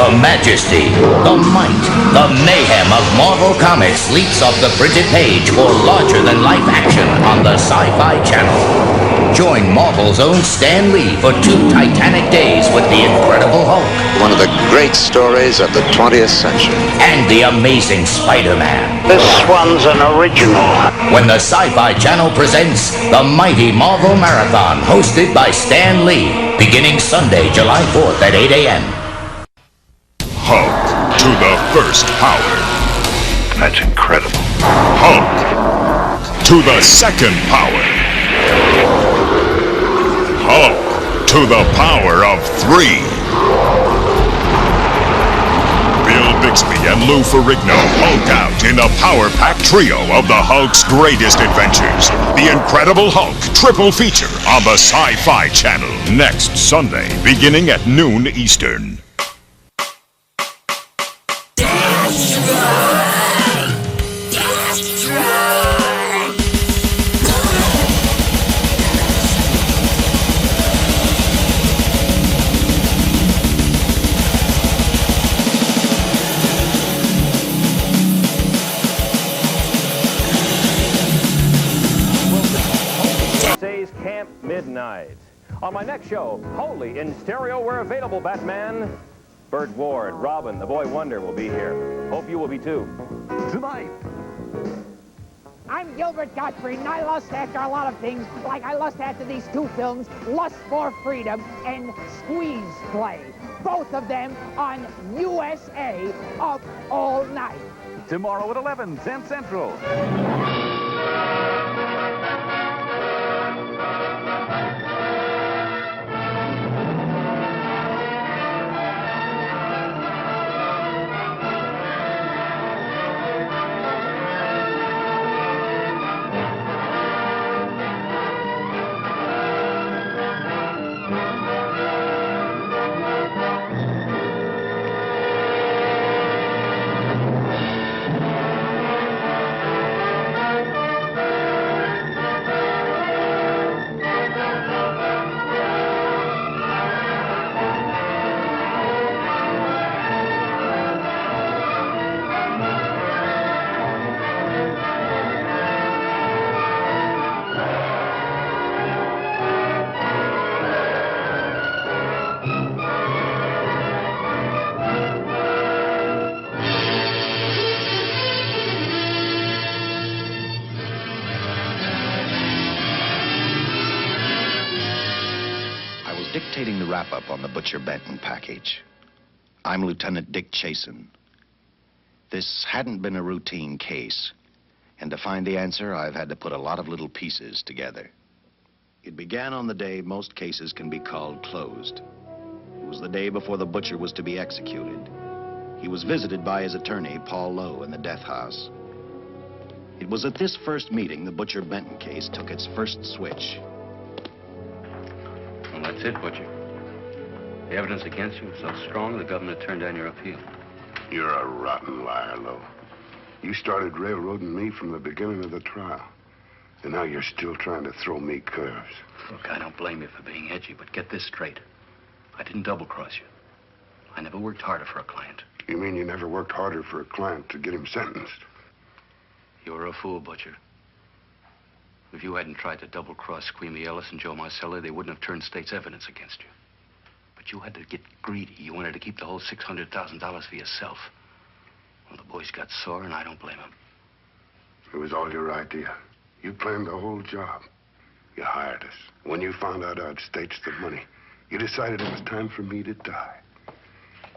The majesty, the might, the mayhem of Marvel Comics leaps off the printed page for larger-than-life action on the Sci-Fi Channel. Join Marvel's own Stan Lee for 2 titanic days with the Incredible Hulk. One of the great stories of the 20th century. And the Amazing Spider-Man. This one's an original. When the Sci-Fi Channel presents the Mighty Marvel Marathon, hosted by Stan Lee, beginning Sunday, July 4th at 8 a.m. Hulk to the first power. That's incredible. Hulk to the second power. Hulk to the power of 3. Bill Bixby and Lou Ferrigno Hulk out in a power-packed trio of the Hulk's greatest adventures. The Incredible Hulk triple feature on the Sci-Fi Channel next Sunday, beginning at noon Eastern. Camp Midnight. On my next show, wholly in stereo where available, Batman, Burt Ward, Robin, the Boy Wonder will be here. Hope you will be too. Tonight. I'm Gilbert Gottfried, and I lust after a lot of things, like I lust after these 2 films, Lust for Freedom and Squeeze Play. Both of them on USA Up All Night. Tomorrow at 11, 10 Central. Dictating the wrap-up on the Butcher Benton package. I'm Lieutenant Dick Chasen. This hadn't been a routine case, and to find the answer, I've had to put a lot of little pieces together. It began on the day most cases can be called closed. It was the day before the butcher was to be executed. He was visited by his attorney, Paul Lowe, in the death house. It was at this first meeting the Butcher Benton case took its first switch. Well, that's it, Butcher. The evidence against you is so strong, the governor turned down your appeal. You're a rotten liar, Lowe. You started railroading me from the beginning of the trial. And now you're still trying to throw me curves. Look, I don't blame you for being edgy, but get this straight. I didn't double-cross you. I never worked harder for a client. You mean you never worked harder for a client to get him sentenced? You were a fool, Butcher. If you hadn't tried to double-cross Squeamy Ellis and Joe Marcelli, they wouldn't have turned state's evidence against you. But you had to get greedy. You wanted to keep the whole $600,000 for yourself. Well, the boys got sore, and I don't blame them. It was all your idea. You planned the whole job. You hired us. When you found out I'd staged the money, you decided it was time for me to die.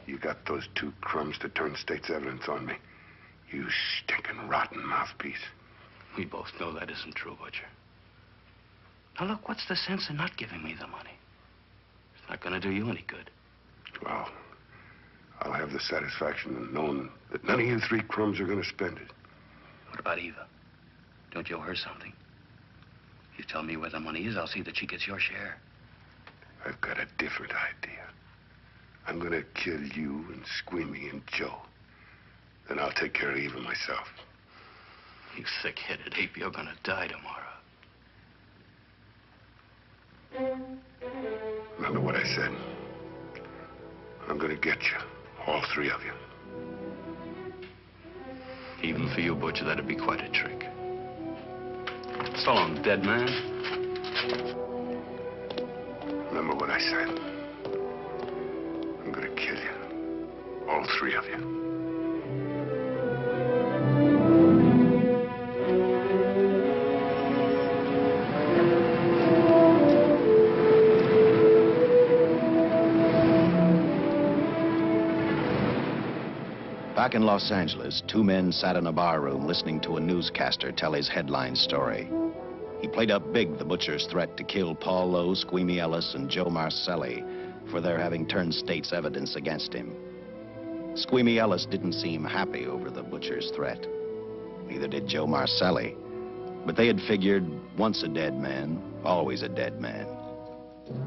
You got those 2 crumbs to turn state's evidence on me. You stinking rotten mouthpiece. We both know that isn't true, Butcher. Now, look, what's the sense in not giving me the money? It's not going to do you any good. Well, I'll have the satisfaction of knowing that none of you 3 crumbs are going to spend it. What about Eva? Don't you owe her something? You tell me where the money is, I'll see that she gets your share. I've got a different idea. I'm going to kill you and Squeamy and Joe. Then I'll take care of Eva myself. You thick-headed ape, you're gonna die tomorrow. Remember what I said. I'm gonna get you. All three of you. Even for you, Butcher, that'd be quite a trick. So long, dead man. Remember what I said. I'm gonna kill you. All three of you. Back in Los Angeles, two men sat in a bar room listening to a newscaster tell his headline story. He played up big the butcher's threat to kill Paul Lowe, Squeamy Ellis, and Joe Marcelli for their having turned state's evidence against him. Squeamy Ellis didn't seem happy over the butcher's threat. Neither did Joe Marcelli. But they had figured, once a dead man, always a dead man.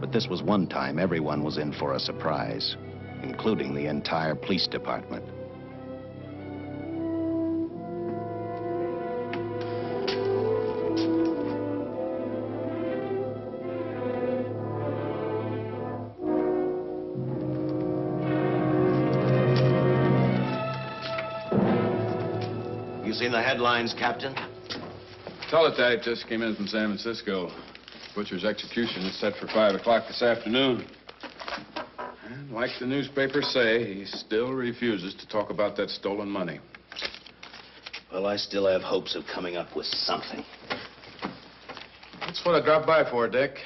But this was one time everyone was in for a surprise, including the entire police department. You seen the headlines, Captain? Teletype just came in from San Francisco. Butcher's execution is set for 5 o'clock this afternoon. And like the newspapers say, he still refuses to talk about that stolen money. Well, I still have hopes of coming up with something. That's what I dropped by for, Dick.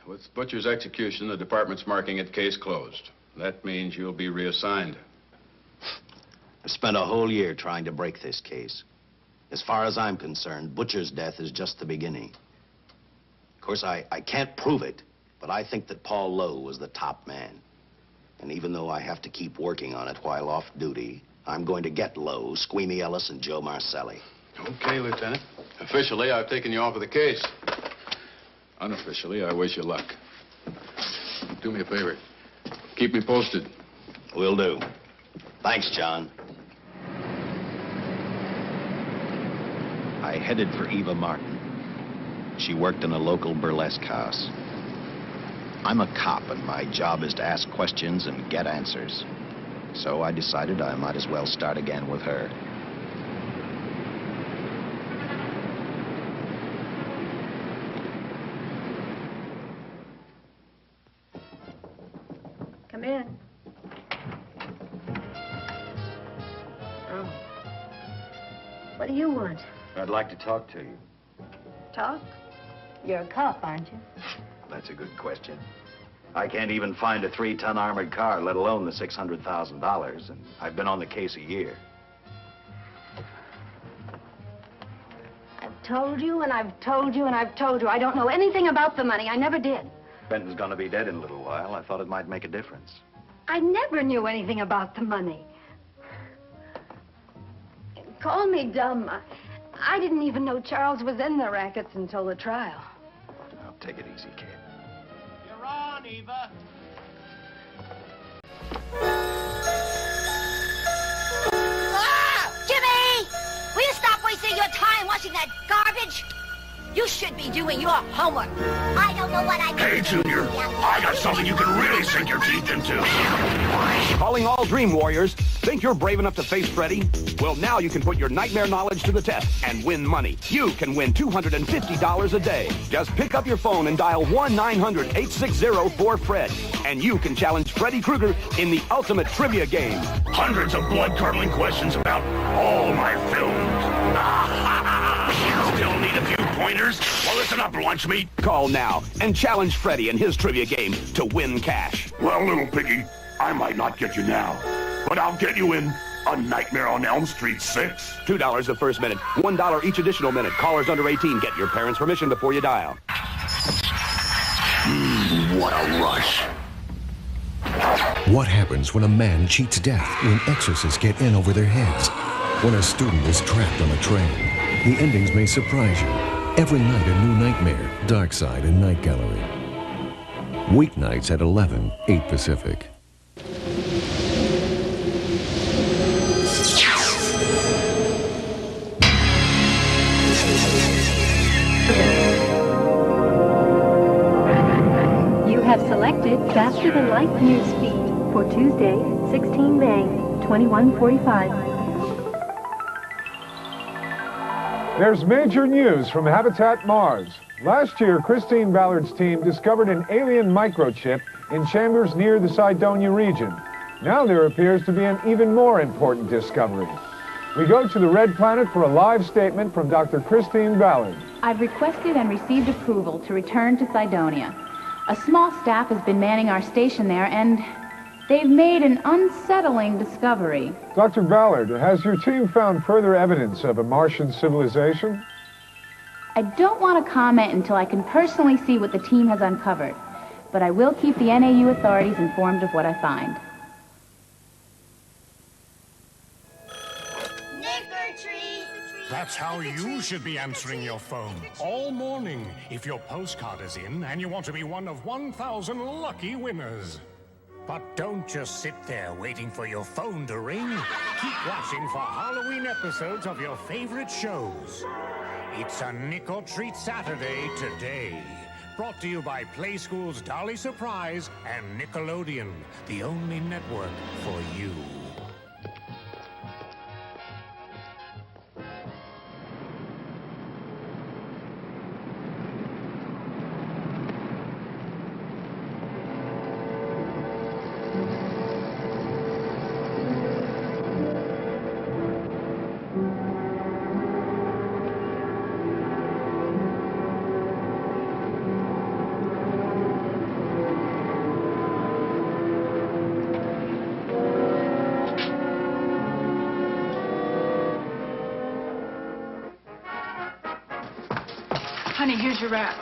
With Butcher's execution, the department's marking it case closed. That means you'll be reassigned. I spent a whole year trying to break this case. As far as I'm concerned, Butcher's death is just the beginning. Of course, I can't prove it, but I think that Paul Lowe was the top man. And even though I have to keep working on it while off duty, I'm going to get Lowe, Squeamy Ellis, and Joe Marcelli. Okay, Lieutenant. Officially, I've taken you off of the case. Unofficially, I wish you luck. Do me a favor. Keep me posted. Will do. Thanks, John. I headed for Eva Martin. She worked in a local burlesque house. I'm a cop, and my job is to ask questions and get answers. So I decided I might as well start again with her. Come in. Oh. What do you want? I'd like to talk to you. Talk? You're a cop, aren't you? That's a good question. I can't even find a 3-ton armored car, let alone the $600,000, and I've been on the case a year. I've told you, and I've told you, and I've told you. I don't know anything about the money. I never did. Benton's gonna be dead in a little while. I thought it might make a difference. I never knew anything about the money. Call me dumb. I didn't even know Charles was in the rackets until the trial. Now, take it easy, kid. You're on, Eva. Ah! Jimmy! Will you stop wasting your time watching that garbage? You should be doing your homework. I don't know what I'm Hey, Junior, I got something you can really sink your teeth into. Calling all Dream Warriors. Think you're brave enough to face Freddy? Well, now you can put your nightmare knowledge to the test and win money. You can win $250 a day. Just pick up your phone and dial 1-900-860-4FRED. And you can challenge Freddy Krueger in the ultimate trivia game. Hundreds of blood-curdling questions about all my films. Still need a few pointers? Well, listen up, lunch meat. Call now and challenge Freddy in his trivia game to win cash. Well, little piggy, I might not get you now, but I'll get you in A Nightmare on Elm Street 6. $2 the first minute, $1 each additional minute. Callers under 18 get your parents' permission before you dial. What a rush. What happens when a man cheats death, when exorcists get in over their heads, when a student is trapped on a train? The endings may surprise you. Every night a new nightmare, Dark Side and Night Gallery. Weeknights at 11, 8 Pacific. You have selected Faster Than Light News Feed for Tuesday, 16 May. 2145. There's major news from Habitat Mars. Last year, Christine Ballard's team discovered an alien microchip in chambers near the Cydonia region. Now there appears to be an even more important discovery. We go to the Red Planet for a live statement from Dr. Christine Ballard. I've requested and received approval to return to Cydonia. A small staff has been manning our station there, and they've made an unsettling discovery. Dr. Ballard, has your team found further evidence of a Martian civilization? I don't want to comment until I can personally see what the team has uncovered, but I will keep the NAU authorities informed of what I find. That's how you should be answering your phone all morning if your postcard is in and you want to be one of 1,000 lucky winners. But don't just sit there waiting for your phone to ring. Keep watching for Halloween episodes of your favorite shows. It's a Nick or Treat Saturday today. Brought to you by Play School's Dolly Surprise and Nickelodeon, the only network for you. Honey, here's your wrap.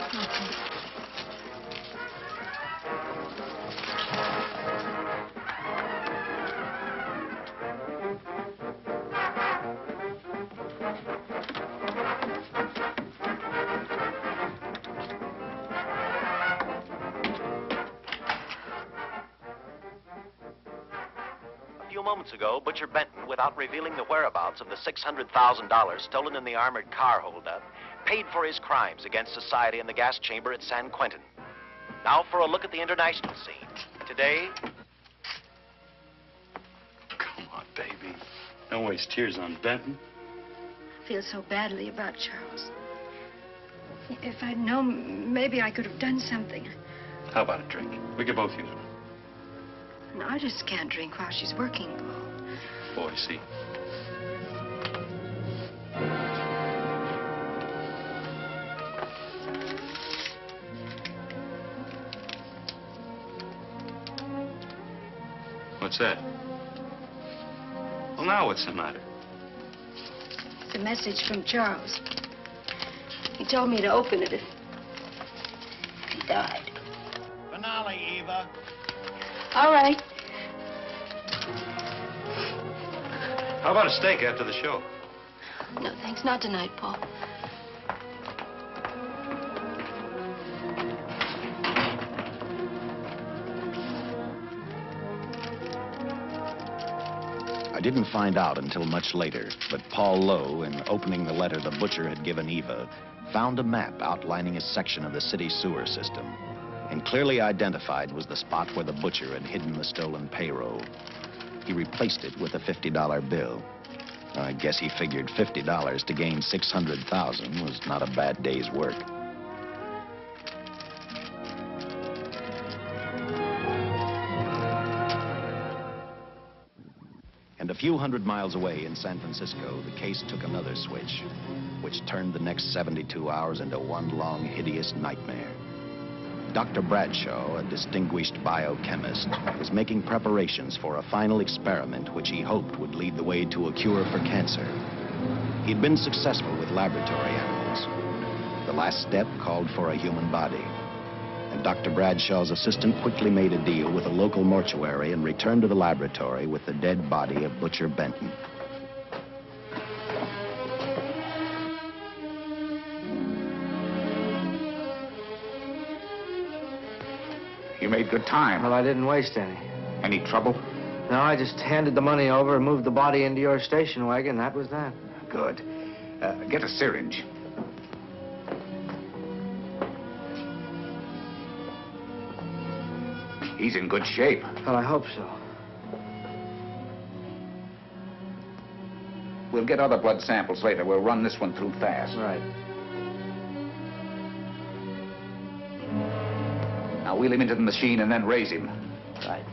A few moments ago, Butcher Benton, without revealing the whereabouts of the $600,000 stolen in the armored car holdup, paid for his crimes against society in the gas chamber at San Quentin. Now for a look at the international scene. Today... Come on, baby. Don't waste tears on Benton. I feel so badly about Charles. If I'd known, maybe I could have done something. How about a drink? We could both use one. And I just can't drink while she's working, Paul. Boy, see. What's that? Well, now what's the matter? It's a message from Charles. He told me to open it if he died. Finale, Eva. All right. How about a steak after the show? No, thanks. Not tonight, Paul. I didn't find out until much later, but Paul Lowe, in opening the letter the butcher had given Eva, found a map outlining a section of the city sewer system. And clearly identified was the spot where the butcher had hidden the stolen payroll. He replaced it with a $50 bill. I guess he figured $50 to gain $600,000 was not a bad day's work. And a few hundred miles away in San Francisco, the case took another switch, which turned the next 72 hours into one long, hideous nightmare. Dr. Bradshaw, a distinguished biochemist, was making preparations for a final experiment which he hoped would lead the way to a cure for cancer. He'd been successful with laboratory animals. The last step called for a human body. And Dr. Bradshaw's assistant quickly made a deal with a local mortuary and returned to the laboratory with the dead body of Butcher Benton. You made good time. Well, I didn't waste any. Any trouble? No, I just handed the money over and moved the body into your station wagon. That was that. Good. Get a syringe. He's in good shape. Well, I hope so. We'll get other blood samples later. We'll run this one through fast. Right. Now wheel him into the machine and then raise him. Right.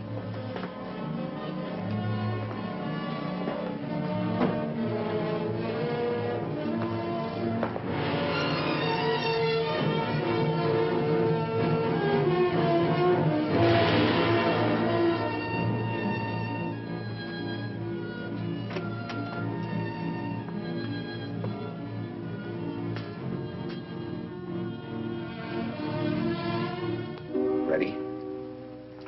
Ready?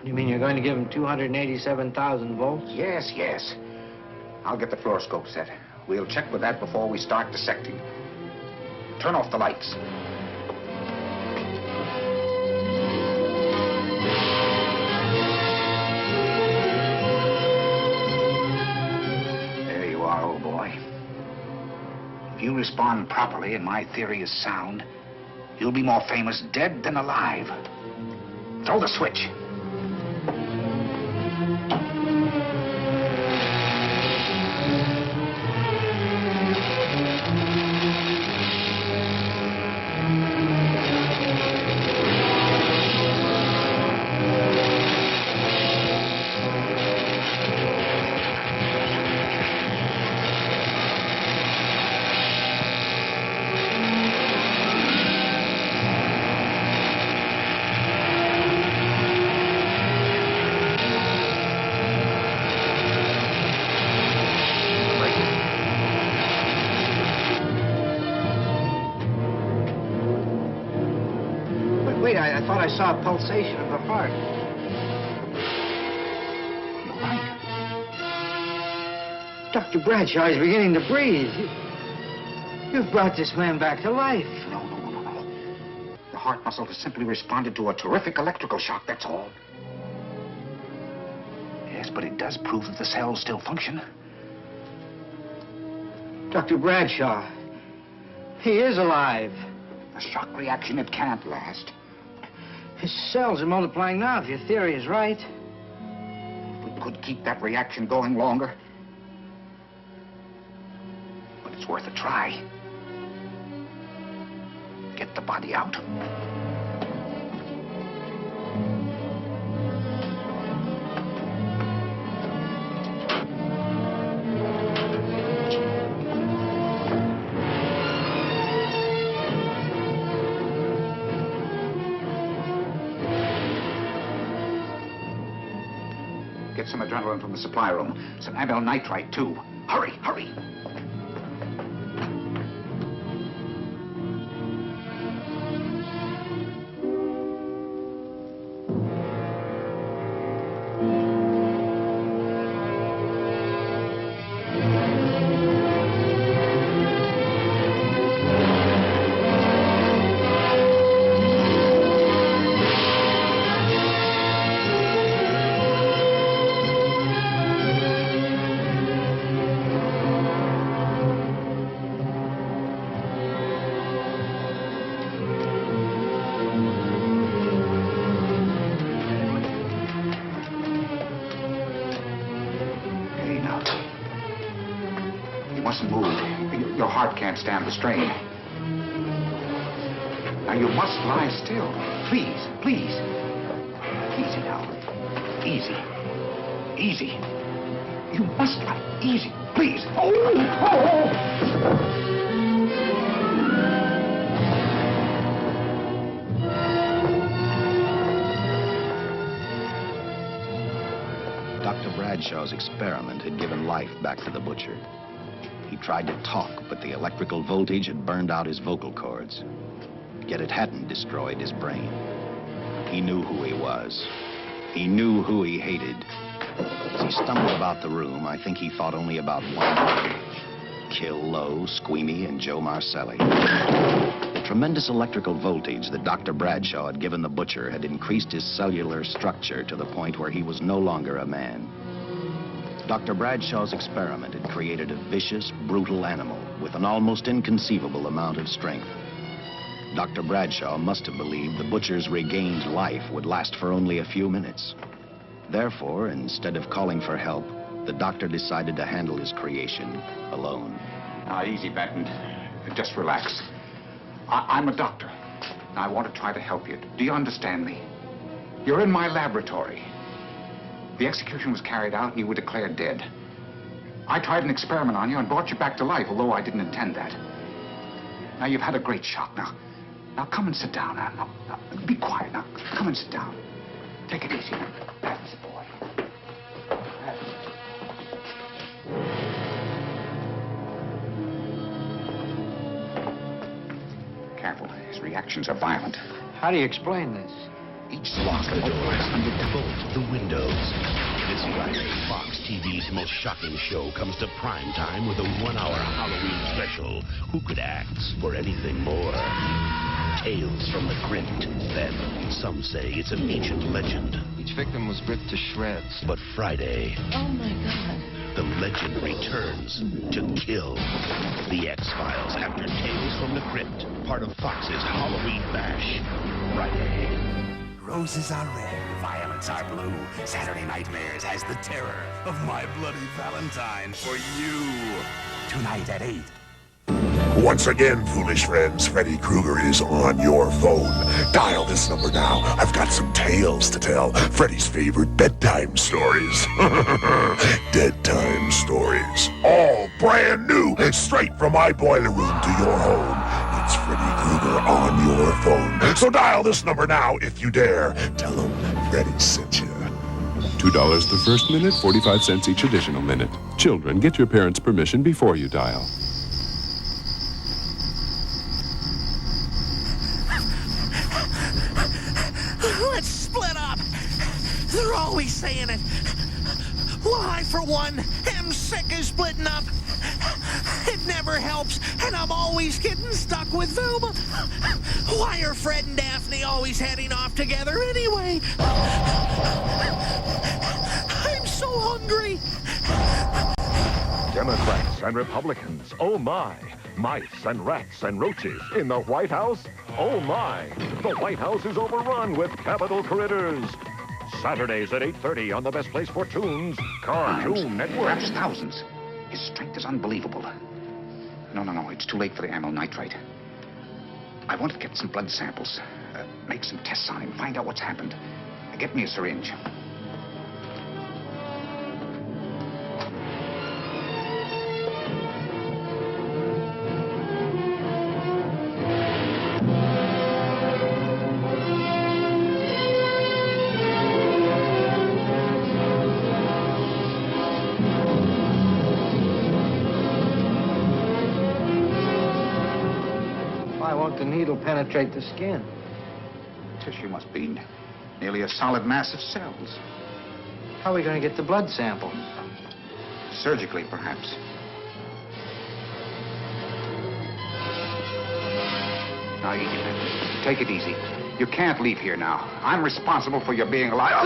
You mean you're going to give him 287,000 volts? Yes, yes. I'll get the fluoroscope set. We'll check with that before we start dissecting. Turn off the lights. There you are, old boy. If you respond properly and my theory is sound, you'll be more famous dead than alive. Throw the switch. Wait, I thought I saw a pulsation of the heart. You're right. Dr. Bradshaw is beginning to breathe. You've brought this man back to life. No. The heart muscle has simply responded to a terrific electrical shock, that's all. Yes, but it does prove that the cells still function. Dr. Bradshaw, he is alive. A shock reaction, it can't last. His cells are multiplying now, if your theory is right. We could keep that reaction going longer. But it's worth a try. Get the body out. Get some adrenaline from the supply room. Some amyl nitrite, too. Hurry, hurry. Mustn't move. Your heart can't stand the strain. Now, you must lie still. Please, please. Easy now. Easy. Easy. You must lie. Easy, please. Dr. Bradshaw's experiment had given life back to the butcher. He tried to talk, but the electrical voltage had burned out his vocal cords. Yet it hadn't destroyed his brain. He knew who he was. He knew who he hated. As he stumbled about the room, I think he thought only about one thing: kill Lowe, Squeamy, and Joe Marcelli. The tremendous electrical voltage that Dr. Bradshaw had given the butcher had increased his cellular structure to the point where he was no longer a man. Dr. Bradshaw's experiment had created a vicious, brutal animal with an almost inconceivable amount of strength. Dr. Bradshaw must have believed the butcher's regained life would last for only a few minutes. Therefore, instead of calling for help, the doctor decided to handle his creation alone. Now, easy, Benton. Just relax. I'm a doctor. I want to try to help you. Do you understand me? You're in my laboratory. The execution was carried out and you were declared dead. I tried an experiment on you and brought you back to life, although I didn't intend that. Now, you've had a great shock. Now come and sit down. Now, be quiet. Now, come and sit down. Take it easy. That's the boy. Careful. His reactions are violent. How do you explain this? Each lock of the doors bolt the windows. This Friday, Fox TV's most shocking show comes to prime time with a 1-hour Halloween special. Who could ask for anything more? Tales from the crypt. Then, some say it's an ancient legend. Each victim was ripped to shreds. But Friday, Oh, my God. the legend returns to kill. The X-Files after Tales from the Crypt, part of Fox's Halloween Bash. Friday. Roses are red, violets are blue. Saturday Nightmares has the terror of My Bloody Valentine for you. Tonight at 8. Once again, foolish friends, Freddy Krueger is on your phone. Dial this number now. I've got some tales to tell. Freddy's favorite bedtime stories. Dead time stories. All brand new, straight from my boiler room to your home. It's Freddy Krueger on your phone. So dial this number now if you dare. Tell him Freddy sent you. $2 the first minute, 45 cents each additional minute. Children, get your parents' permission before you dial. Let's split up. They're always saying it. Well, I, for one, am sick of splitting up. It never helps, and I'm always getting stuck with Velma. Why are Fred and Daphne always heading off together anyway? I'm so hungry. Democrats and Republicans, oh my. Mice and rats and roaches in the White House, oh my. The White House is overrun with capital critters. Saturdays at 8:30 on the best place for tunes, Cartoon Network. Perhaps thousands. His strength is unbelievable. No, it's too late for the amyl nitrite. I want to get some blood samples, make some tests on him, find out what's happened. Get me a syringe. The needle penetrate the skin. Tissue must be nearly a solid mass of cells. How are we going to get the blood sample? Surgically, perhaps. Now, you take it easy. You can't leave here now. I'm responsible for your being alive.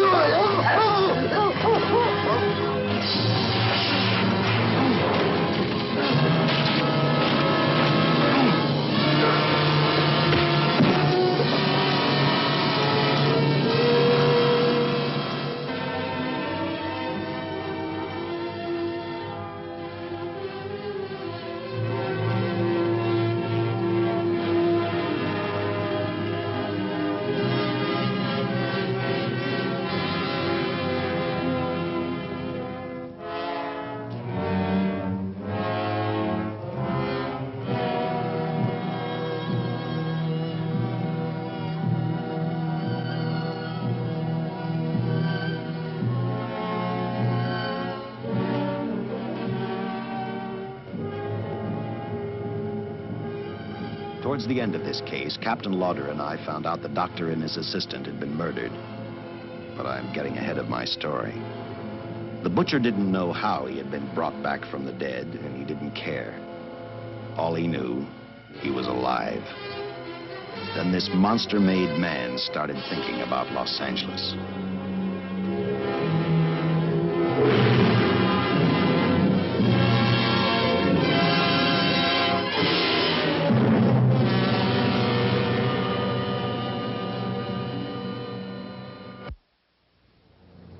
Towards the end of this case, Captain Lauder and I found out the doctor and his assistant had been murdered. But I'm getting ahead of my story. The butcher didn't know how he had been brought back from the dead, and he didn't care. All he knew, he was alive. Then this monster-made man started thinking about Los Angeles.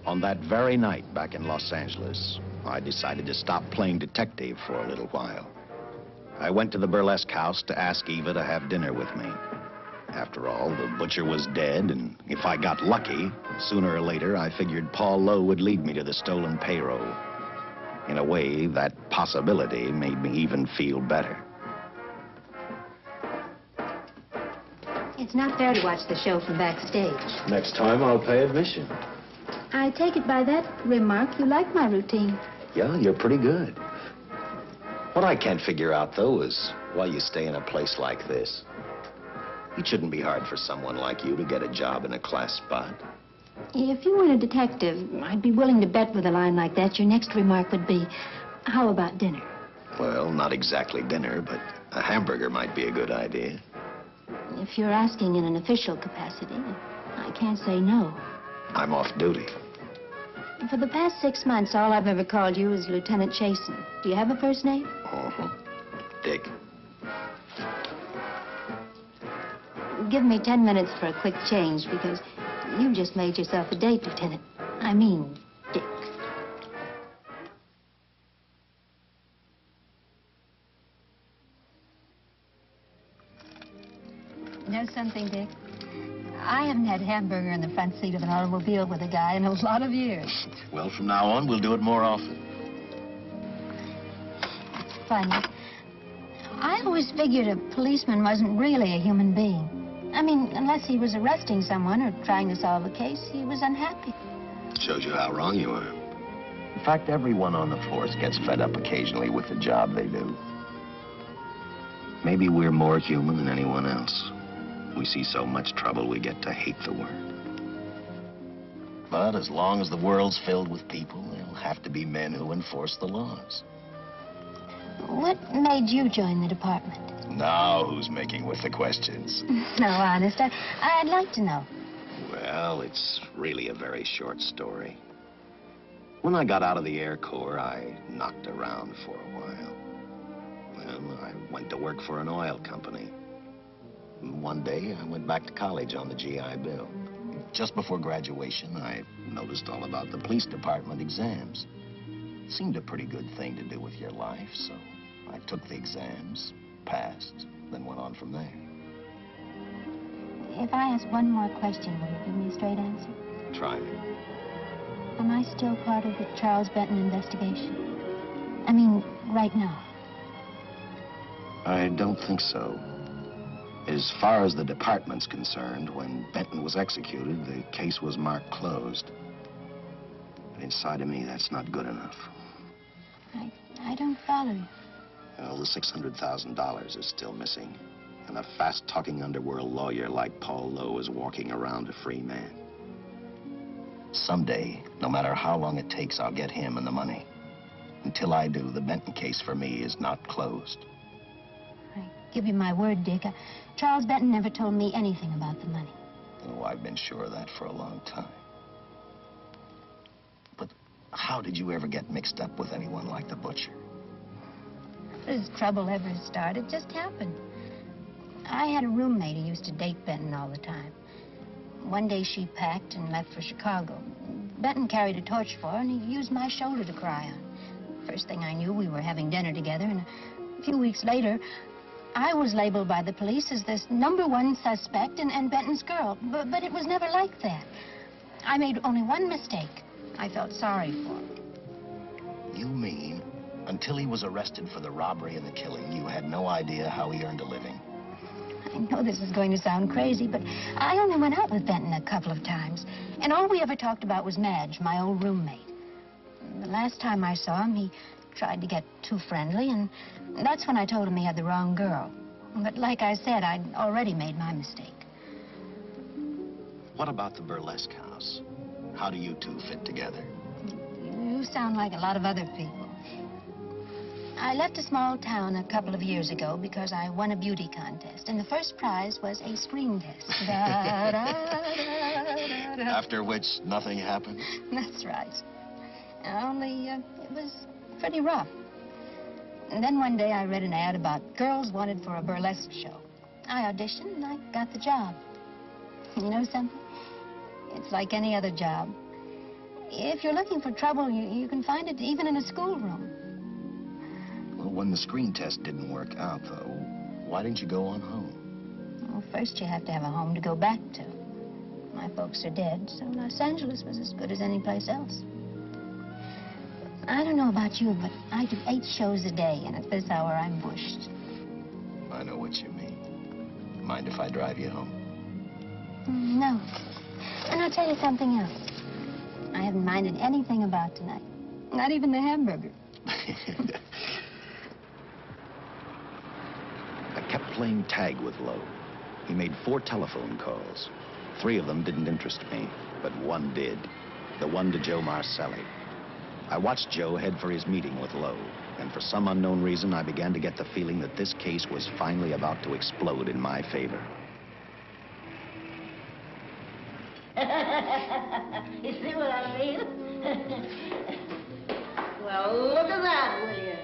On that very night back in Los Angeles, I decided to stop playing detective for a little while. I went to the burlesque house to ask Eva to have dinner with me. After all, the butcher was dead, and if I got lucky, sooner or later, I figured Paul Lowe would lead me to the stolen payroll. In a way, that possibility made me even feel better. It's not fair to watch the show from backstage. Next time, I'll pay admission. I take it by that remark you like my routine. Yeah, you're pretty good. What I can't figure out, though, is why you stay in a place like this. It shouldn't be hard for someone like you to get a job in a class spot. If you weren't a detective, I'd be willing to bet with a line like that your next remark would be, how about dinner? Well, not exactly dinner, but a hamburger might be a good idea. If you're asking in an official capacity, I can't say no. I'm off duty. For the past 6 months, all I've ever called you is Lieutenant Chasen. Do you have a first name? Uh-huh. Dick. Give me 10 minutes for a quick change, because you just made yourself a date, Lieutenant. I mean, Dick. You know something, Dick? I haven't had hamburger in the front seat of an automobile with a guy in a lot of years. Well, from now on, we'll do it more often. It's funny. I always figured a policeman wasn't really a human being. I mean, unless he was arresting someone or trying to solve a case, he was unhappy. Shows you how wrong you are. In fact, everyone on the force gets fed up occasionally with the job they do. Maybe we're more human than anyone else. We see so much trouble, we get to hate the word. But as long as the world's filled with people, there'll have to be men who enforce the laws. What made you join the department? Now who's making with the questions? No, honest, I'd like to know. Well, it's really a very short story. When I got out of the Air Corps, I knocked around for a while. Well, I went to work for an oil company. One day, I went back to college on the GI Bill. Just before graduation, I noticed all about the police department exams. Seemed a pretty good thing to do with your life, so I took the exams, passed, then went on from there. If I ask one more question, will you give me a straight answer? Try me. Am I still part of the Charles Benton investigation? I mean, right now. I don't think so. As far as the department's concerned, when Benton was executed, the case was marked closed. But inside of me, that's not good enough. I don't follow you. Well, the $600,000 is still missing. And a fast-talking underworld lawyer like Paul Lowe is walking around a free man. Someday, no matter how long it takes, I'll get him and the money. Until I do, the Benton case for me is not closed. I give you my word, Dick. Charles Benton never told me anything about the money. Oh, I've been sure of that for a long time. But how did you ever get mixed up with anyone like the butcher? As trouble ever started, it just happened. I had a roommate who used to date Benton all the time. One day she packed and left for Chicago. Benton carried a torch for her, and he used my shoulder to cry on. First thing I knew, we were having dinner together, and a few weeks later, I was labeled by the police as this #1 suspect and Benton's girl. But it was never like that. I made only one mistake. I felt sorry for him. You mean, until he was arrested for the robbery and the killing, you had no idea how he earned a living? I know this is going to sound crazy, but I only went out with Benton a couple of times. And all we ever talked about was Madge, my old roommate. The last time I saw him, he tried to get too friendly, and that's when I told him he had the wrong girl. But like I said, I'd already made my mistake. What about the burlesque house? How do you two fit together? You sound like a lot of other people. I left a small town a couple of years ago because I won a beauty contest, and the first prize was a screen test. After which, nothing happened? That's right. Only, it was pretty rough. And then one day I read an ad about girls wanted for a burlesque show. I auditioned and I got the job. You know something? It's like any other job. If you're looking for trouble, you can find it even in a schoolroom. Well, When the screen test didn't work out, though, why didn't you go on home? Well, first you have to have a home to go back to. My folks are dead, so Los Angeles was as good as any place else. I don't know about you, but I do 8 shows a day, and at this hour I'm bushed. I know what you mean. Mind if I drive you home? No. And I'll tell you something else. I haven't minded anything about tonight. Not even the hamburger. I kept playing tag with Lowe. He made 4 telephone calls. 3 of them didn't interest me, but one did. The one to Joe Marcelli. I watched Joe head for his meeting with Lowe, and for some unknown reason, I began to get the feeling that this case was finally about to explode in my favor. You see what I mean? Well, look at that, will you?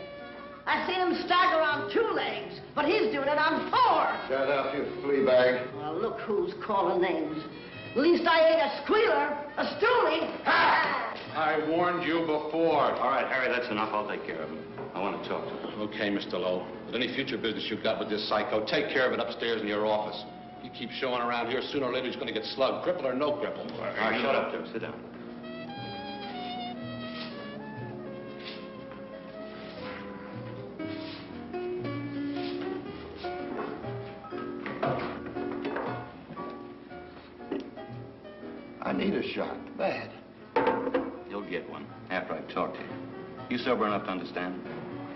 I seen him stagger on 2 legs, but he's doing it on 4. Shut up, you flea bag. Well, look who's calling names. At least I ain't a squealer, a stoolie. I warned you before. All right, Harry, that's enough. I'll take care of him. I want to talk to him. Okay, Mr. Lowe. With any future business you've got with this psycho, take care of it upstairs in your office. He keeps showing around here, sooner or later he's going to get slugged, cripple or no cripple. All right, shut up, Joe. Sit down. I need a shot, bad. You'll get one after I've talked to you. You sober enough to understand?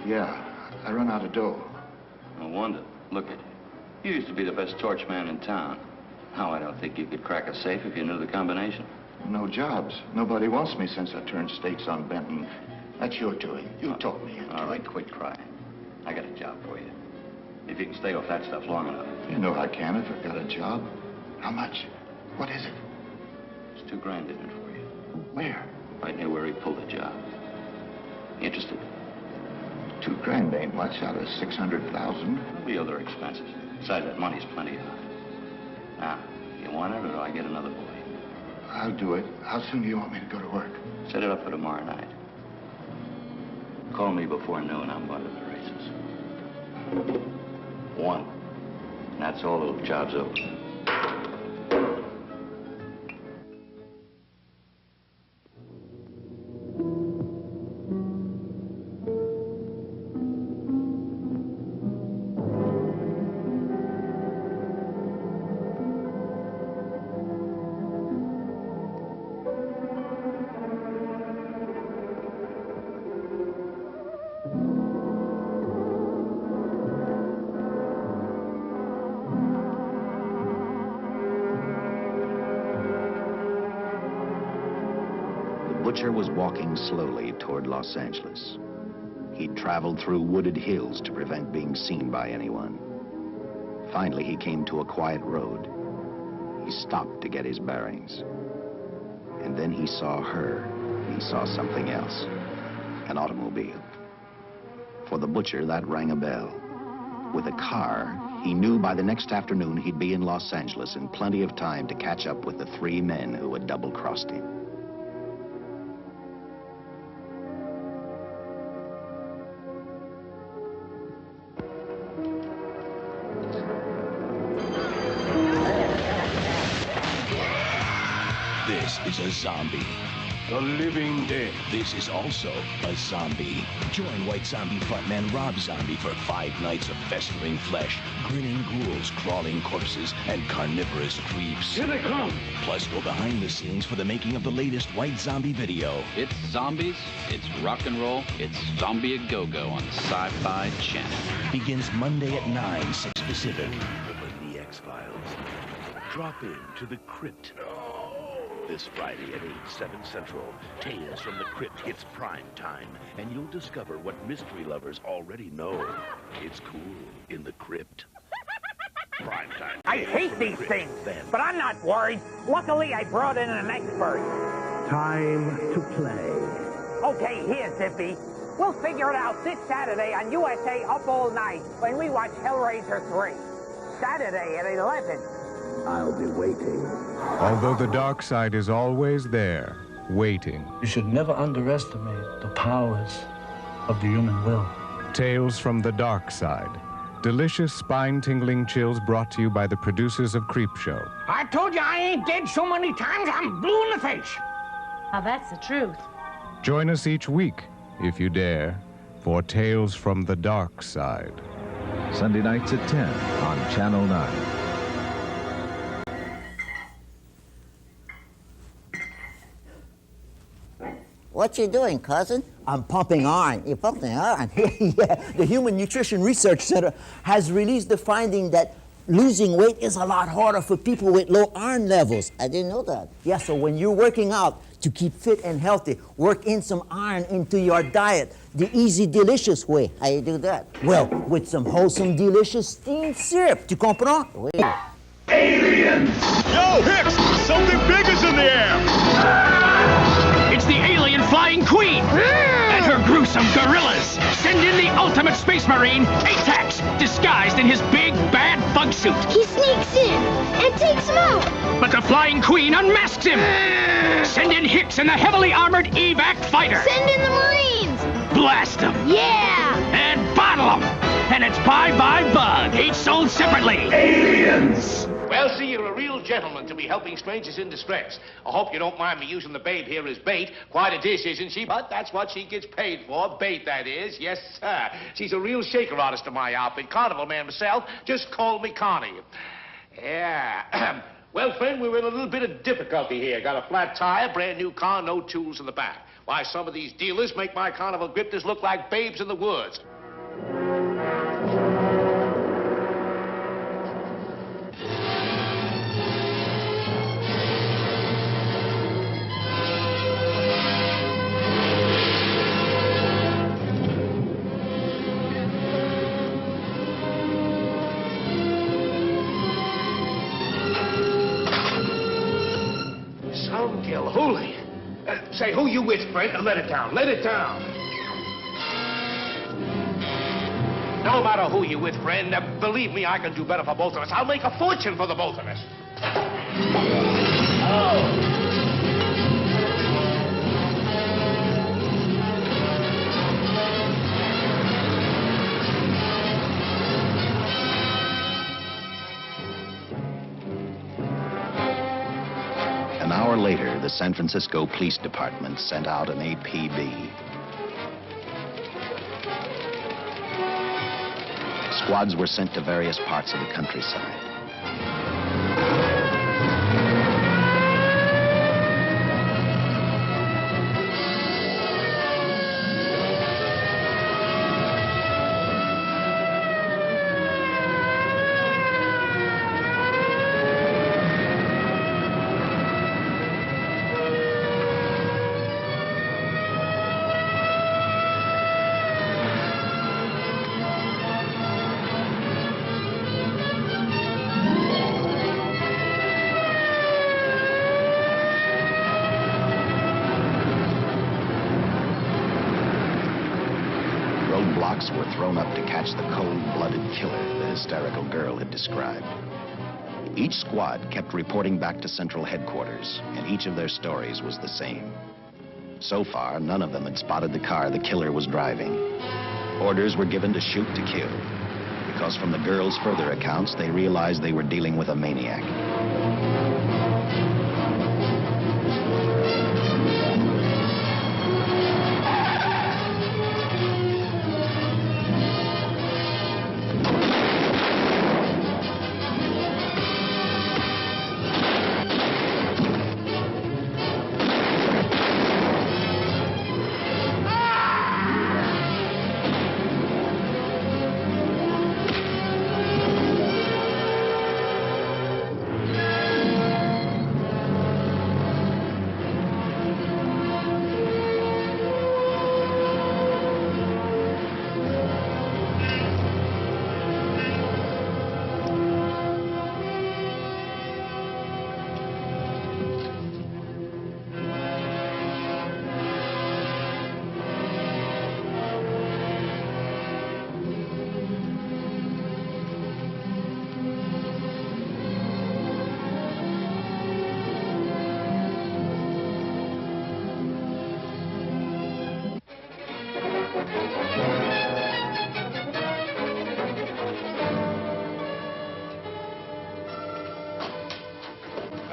Yeah, I run out of dough. No wonder. Look at you. You used to be the best torch man in town. Now, I don't think you could crack a safe if you knew the combination. No jobs. Nobody wants me since I turned stakes on Benton. That's your doing. You talked me into All right, quit crying. I got a job for you. If you can stay off that stuff long enough. You know I can if I've got a job. How much? What is it? There's $2 grand in it for you. Where? Right near where he pulled the job. You interested? $2 grand ain't much out of 600,000. There'll be other expenses. Besides, that money's plenty of it. Now, you want it, or do I get another boy? I'll do it. How soon do you want me to go to work? Set it up for tomorrow night. Call me before noon. I'm going to the races. 1. And that's all. The job's over. The butcher was walking slowly toward Los Angeles. He'd traveled through wooded hills to prevent being seen by anyone. Finally, he came to a quiet road. He stopped to get his bearings. And then he saw her. He saw something else. An automobile. For the butcher, that rang a bell. With a car, he knew by the next afternoon he'd be in Los Angeles in plenty of time to catch up with the 3 men who had double-crossed him. This is a zombie. The living dead. This is also a zombie. Join White Zombie frontman Rob Zombie for 5 nights of festering flesh, grinning ghouls, crawling corpses, and carnivorous creeps. Here they come! Plus, go behind the scenes for the making of the latest White Zombie video. It's zombies, it's rock and roll, it's Zombie A Go-Go on the Sci-Fi Channel. Begins Monday at 9, 6 Pacific. Open the X-Files. Drop in to the crypt. This Friday at 8, 7 Central, Tales from the Crypt hits prime time, and you'll discover what mystery lovers already know. It's cool in the crypt. Prime time. I hate these things, but I'm not worried. Luckily, I brought in an expert. Time to play. Okay, here, Zippy. We'll figure it out this Saturday on USA Up All Night when we watch Hellraiser 3. Saturday at 11. I'll be waiting. Although the dark side is always there, waiting. You should never underestimate the powers of the human will. Tales from the Dark Side. Delicious, spine-tingling chills brought to you by the producers of Creepshow. I told you I ain't dead so many times, I'm blue in the face. Now that's the truth. Join us each week, if you dare, for Tales from the Dark Side. Sunday nights at 10 on Channel 9. What you doing, cousin? I'm pumping iron. You're pumping iron? Yeah. The Human Nutrition Research Center has released the finding that losing weight is a lot harder for people with low iron levels. I didn't know that. Yeah, so when you're working out to keep fit and healthy, work in some iron into your diet. The easy, delicious way. How you do that? Well, with some wholesome, delicious steamed syrup. Tu comprends? Oui. Aliens! Yo, Hicks! Something big is in the air! It's the alien flying queen and her gruesome gorillas. Send in the ultimate space marine, Atax, disguised in his big, bad bug suit. He sneaks in and takes him out. But the flying queen unmasks him. Send in Hicks and the heavily armored evac fighter. Send in the Marines. Blast them. Yeah. And bottle them. And it's bye-bye bug, each sold separately. Aliens! Well, see, you're a real gentleman to be helping strangers in distress. I hope you don't mind me using the babe here as bait. Quite a dish, isn't she? But that's what she gets paid for. Bait, that is. Yes, sir. She's a real shaker artist of my outfit. Carnival man myself. Just call me Connie. Yeah. Well, friend, we're in a little bit of difficulty here. Got a flat tire, brand new car, no tools in the back. Why, some of these dealers make my carnival grifters look like babes in the woods. Holy. Say, who you with, friend? Let it down. Let it down. No matter who you with, friend, believe me, I can do better for both of us. I'll make a fortune for the both of us. Oh! An hour later, the San Francisco Police Department sent out an APB. Squads were sent to various parts of the countryside. Roadblocks were thrown up to catch the cold-blooded killer the hysterical girl had described. Each squad kept reporting back to Central Headquarters, and each of their stories was the same. So far, none of them had spotted the car the killer was driving. Orders were given to shoot to kill, because from the girls' further accounts, they realized they were dealing with a maniac.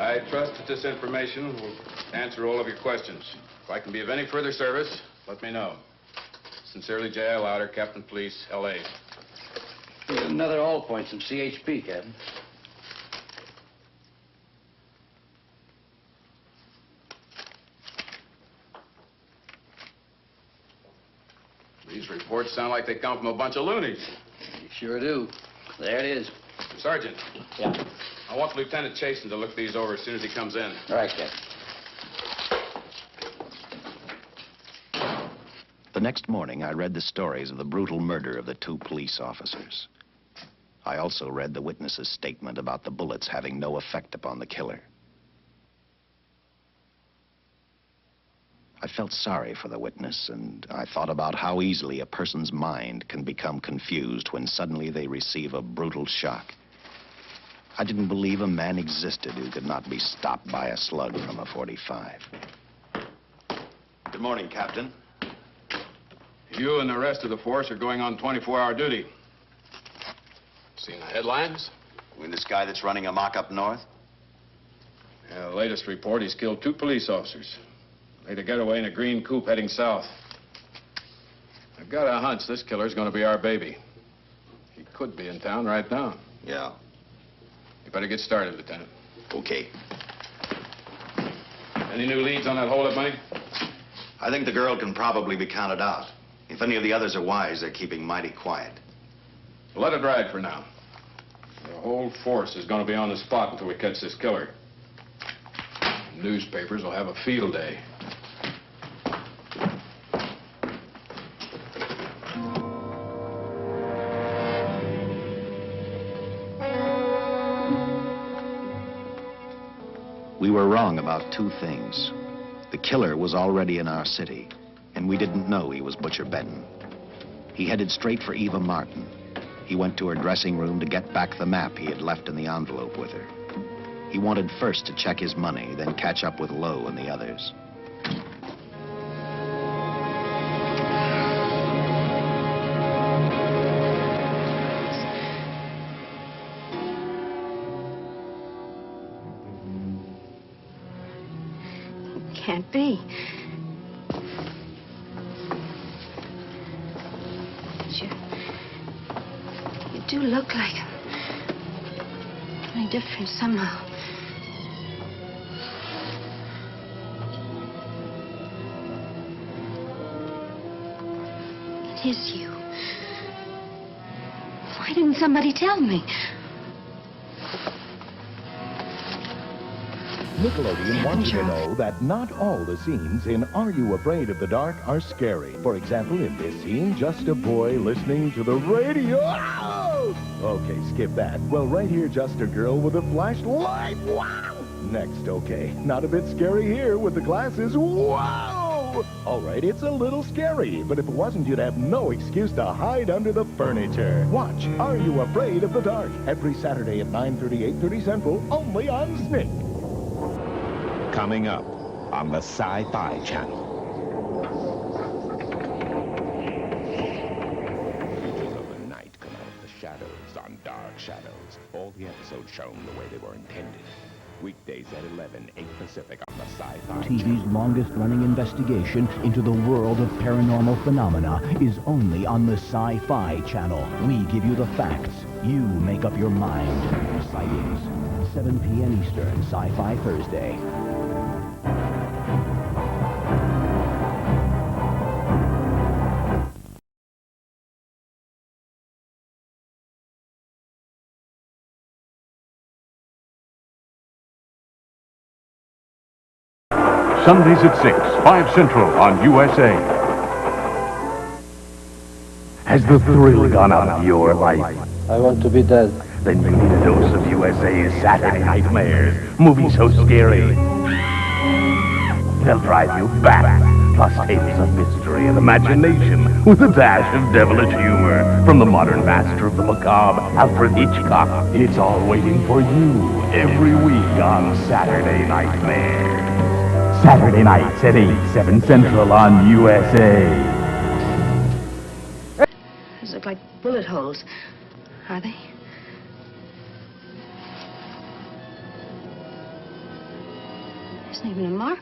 I trust that this information will answer all of your questions. If I can be of any further service, let me know. Sincerely, J.I. Louder, Captain Police, L.A. Here's another all points from CHP, Captain. These reports sound like they come from a bunch of loonies. You sure do. There it is. Sergeant. Yeah. I want Lieutenant Chasen to look these over as soon as he comes in. All right, Captain. The next morning, I read the stories of the brutal murder of the 2 police officers. I also read the witness's statement about the bullets having no effect upon the killer. I felt sorry for the witness, and I thought about how easily a person's mind can become confused when suddenly they receive a brutal shock. I didn't believe a man existed who could not be stopped by a slug from a .45. Good morning, Captain. You and the rest of the force are going on 24-hour duty. Seen the headlines? You mean this guy that's running amok up north? Yeah, the latest report, he's killed 2 police officers. Made a getaway in a green coupe heading south. I've got a hunch this killer's gonna be our baby. He could be in town right now. Yeah. You better get started, Lieutenant. Okay. Any new leads on that hold-up money? I think the girl can probably be counted out. If any of the others are wise, they're keeping mighty quiet. Well, let it ride for now. The whole force is going to be on the spot until we catch this killer. Newspapers will have a field day. We were wrong about 2 things. The killer was already in our city, and we didn't know he was Butcher Benton. He headed straight for Eva Martin. He went to her dressing room to get back the map he had left in the envelope with her. He wanted first to check his money, then catch up with Lowe and the others. Can't be. You do look like him. Only different somehow. It is you. Why didn't somebody tell me? Nickelodeon wants you to know that not all the scenes in Are You Afraid of the Dark are scary. For example, in this scene, just a boy listening to the radio. Okay, skip that. Well, right here, just a girl with a flashlight. Wow! Next, okay, not a bit scary here with the glasses. Wow! All right, it's a little scary, but if it wasn't, you'd have no excuse to hide under the furniture. Watch Are You Afraid of the Dark? Every Saturday at 9:30, 8:30 Central, only on Snick. Coming up on the Sci-Fi Channel. Creatures of the night come out of the shadows on Dark Shadows. All the episodes shown the way they were intended. Weekdays at 11, 8 Pacific on the Sci-Fi TV's Channel. longest-running investigation into the world of paranormal phenomena is only on the Sci-Fi Channel. We give you the facts. You make up your mind. Sightings. 7 p.m. Eastern, Sci-Fi Thursday. Sundays at 6, 5 Central on USA. Has the thrill gone out of your life? I want to be dead. Then you need a dose of USA's Saturday Nightmares. Movies so scary. They'll drive you back. Plus tales of mystery and imagination with a dash of devilish humor from the modern master of the macabre, Alfred Hitchcock. It's all waiting for you every week on Saturday Nightmares. Saturday nights at 8, 7 Central on USA. Those look like bullet holes. Are they? Isn't even a mark.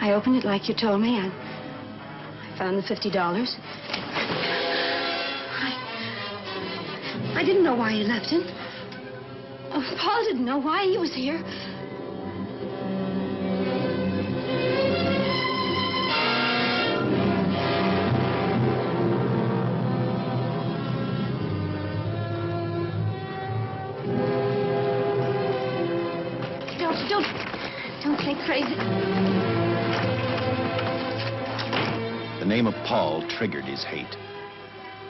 I opened it like you told me. I found the $50. I didn't know why you left him. Oh, Paul didn't know why he was here. Don't say crazy. The name of Paul triggered his hate.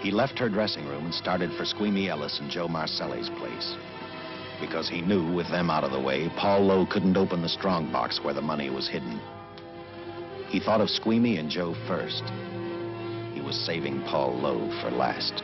He left her dressing room and started for Squeamy Ellis and Joe Marcelli's place. Because he knew, with them out of the way, Paul Lowe couldn't open the strong box where the money was hidden. He thought of Squeamy and Joe first. He was saving Paul Lowe for last.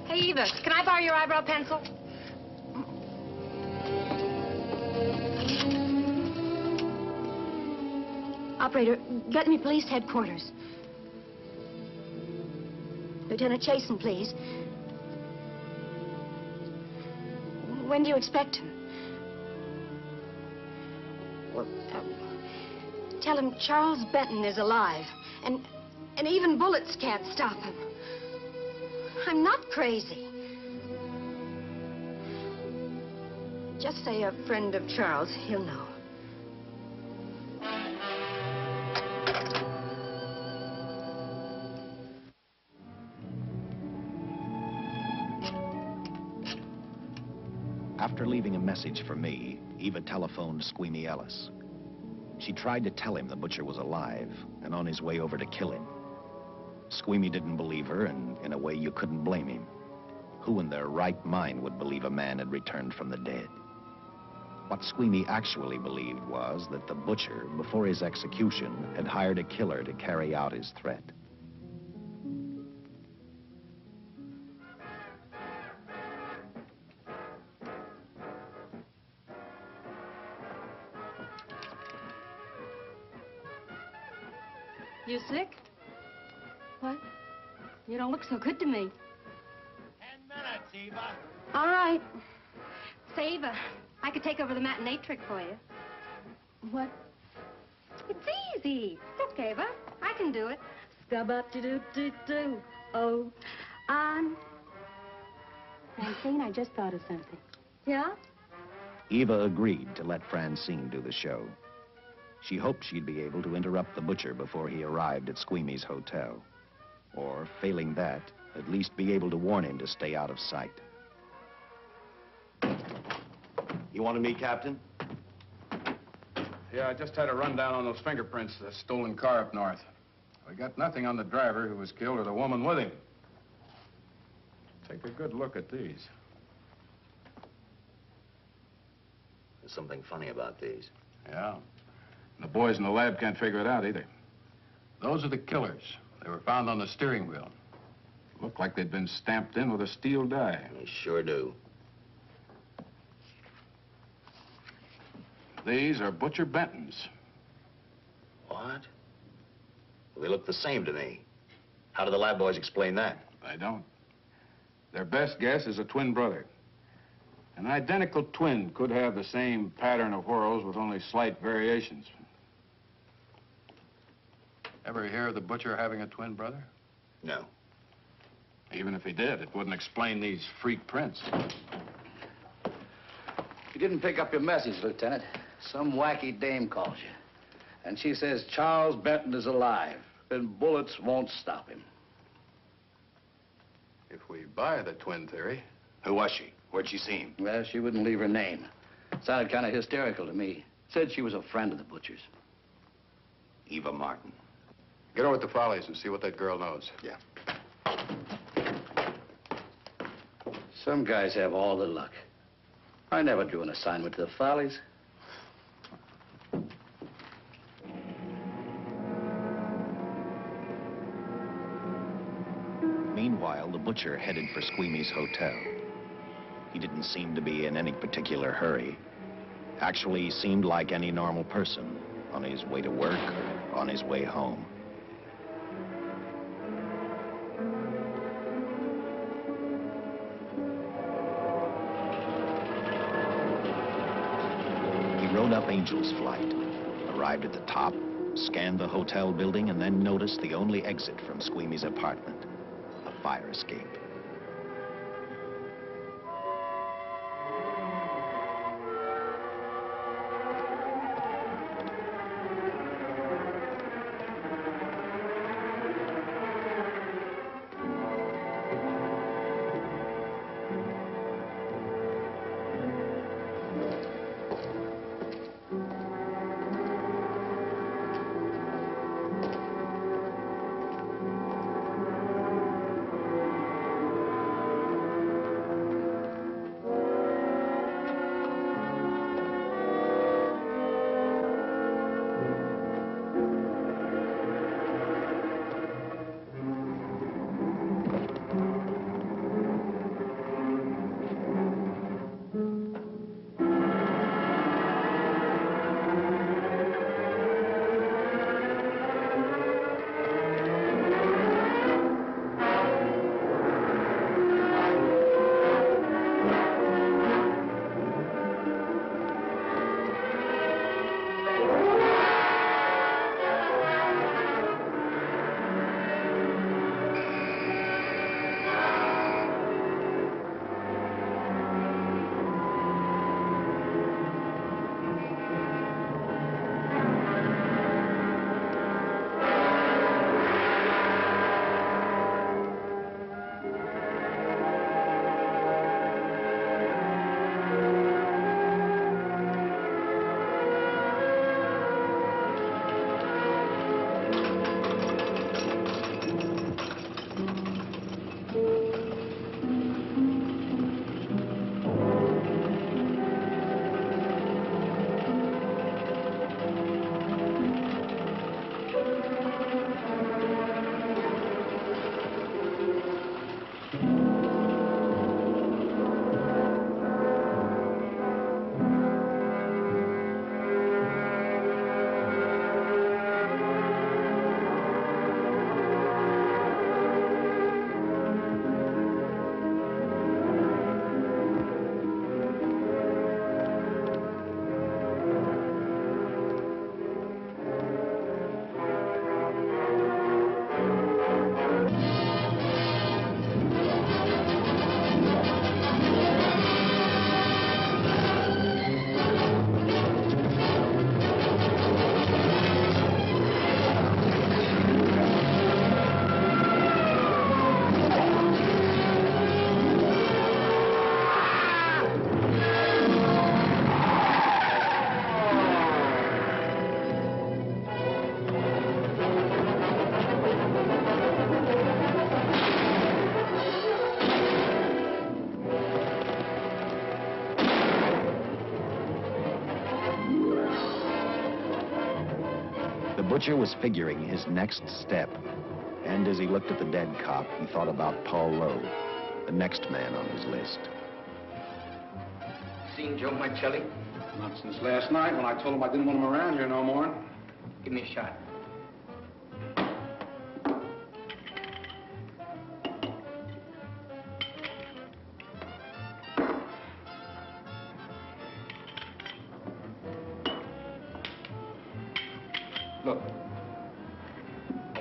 Hey, Eva, can I borrow your eyebrow pencil? Operator, get me police headquarters. Lieutenant Chasen, please. When do you expect him? Well, tell him Charles Benton is alive, and even bullets can't stop him. I'm not crazy. Just say a friend of Charles. He'll know. After leaving a message for me, Eva telephoned Squeamy Ellis. She tried to tell him the butcher was alive and on his way over to kill him. Squeamy didn't believe her, and in a way you couldn't blame him. Who in their right mind would believe a man had returned from the dead? What Squeamy actually believed was that the butcher, before his execution, had hired a killer to carry out his threat. You sick? What? You don't look so good to me. 10 minutes, Eva. All right. Say, Eva, I could take over the matinee trick for you. What? It's easy. Look, Eva, I can do it. Scub-up-de-doo-doo-doo. Oh, on. Francine, I just thought of something. Yeah? Eva agreed to let Francine do the show. She hoped she'd be able to interrupt the butcher before he arrived at Squeamy's hotel. Or, failing that, at least be able to warn him to stay out of sight. You wanted me, Captain? Yeah, I just had a rundown on those fingerprints, the stolen car up north. We got nothing on the driver who was killed or the woman with him. Take a good look at these. There's something funny about these. Yeah. The boys in the lab can't figure it out either. Those are the killers. They were found on the steering wheel. Looked like they'd been stamped in with a steel die. They sure do. These are Butcher Benton's. What? They look the same to me. How do the lab boys explain that? I don't. Their best guess is a twin brother. An identical twin could have the same pattern of whorls with only slight variations. Ever hear of the butcher having a twin brother? No. Even if he did, it wouldn't explain these freak prints. You didn't pick up your message, Lieutenant. Some wacky dame calls you. And she says Charles Benton is alive, and bullets won't stop him. If we buy the twin theory... Who was she? Where'd she see him? Well, she wouldn't leave her name. Sounded kind of hysterical to me. Said she was a friend of the butcher's. Eva Martin. Get over to the Follies and see what that girl knows. Yeah. Some guys have all the luck. I never drew an assignment to the Follies. Meanwhile, the butcher headed for Squeamy's hotel. He didn't seem to be in any particular hurry. Actually, he seemed like any normal person, on his way to work or on his way home. He rode up Angel's Flight, arrived at the top, scanned the hotel building, and then noticed the only exit from Squeamy's apartment, a fire escape. The butcher was figuring his next step. And as he looked at the dead cop, he thought about Paul Lowe, the next man on his list. Seen Joe Michelli? Not since last night when I told him I didn't want him around here no more. Give me a shot.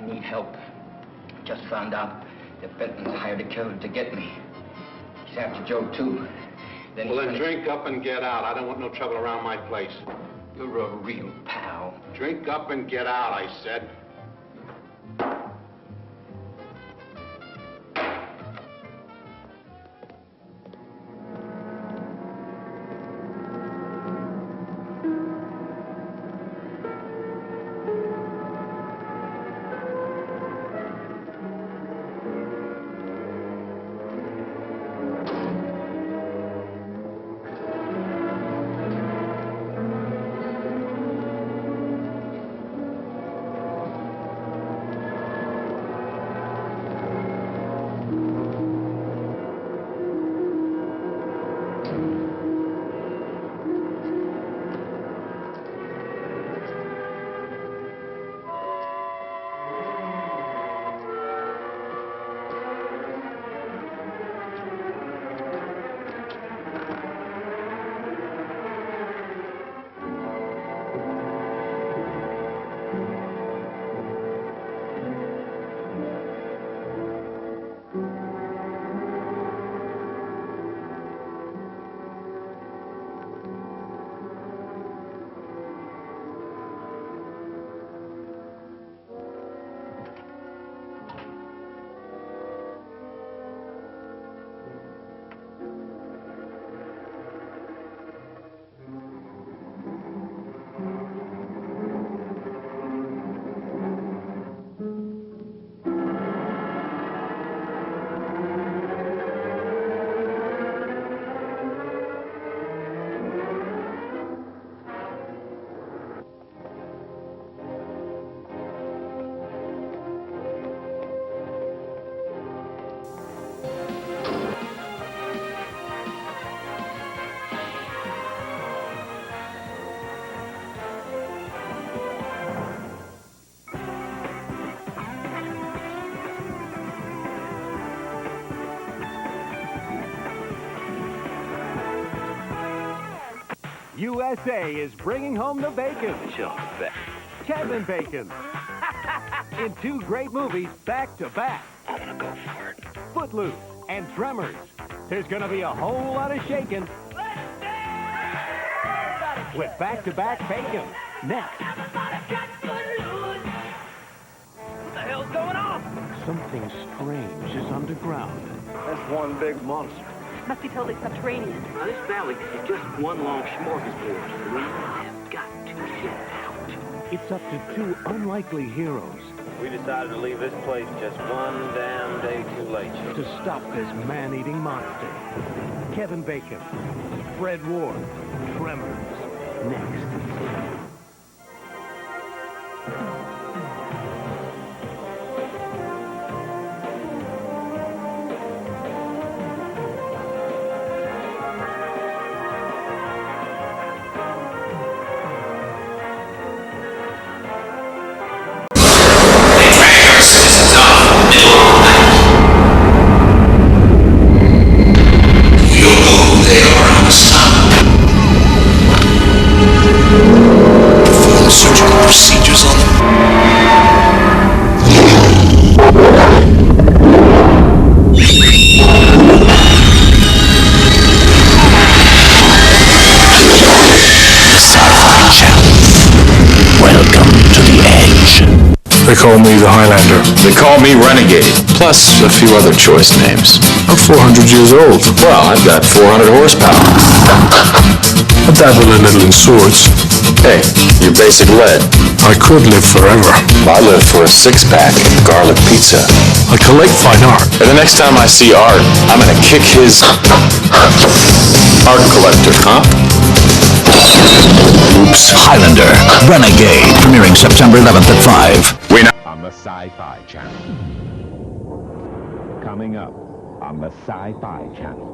need help. Just found out that Benton's hired a killer to get me. He's after Joe, too. Well, then drink up and get out. I don't want no trouble around my place. You're a real pal. Drink up and get out, I said. USA is bringing home the bacon. Kevin Bacon. In two great movies back to back. I'm gonna go for it. Footloose and Tremors. There's gonna be a whole lot of shaking. With back-to-back bacon. Next. What the hell's going on? Something strange is underground. That's one big monster. Must be totally subterranean. Now, this valley is just one long smorgasbord. We have got to get out. It's up to two unlikely heroes. We decided to leave this place just one damn day too late. To stop this man-eating monster. Kevin Bacon. Fred Ward. Tremors. Next. They call me the Highlander. They call me Renegade, plus a few other choice names. I'm 400 years old. Well, I've got 400 horsepower. I dabble a little in swords. Hey, you're basic lead. I could live forever. I live for a six-pack and garlic pizza. I collect fine art. And the next time I see Art, I'm gonna kick his art collector, huh? Oops. Highlander, Renegade, premiering September 11th at 5. On the Sci-Fi Channel. Coming up on the Sci-Fi Channel.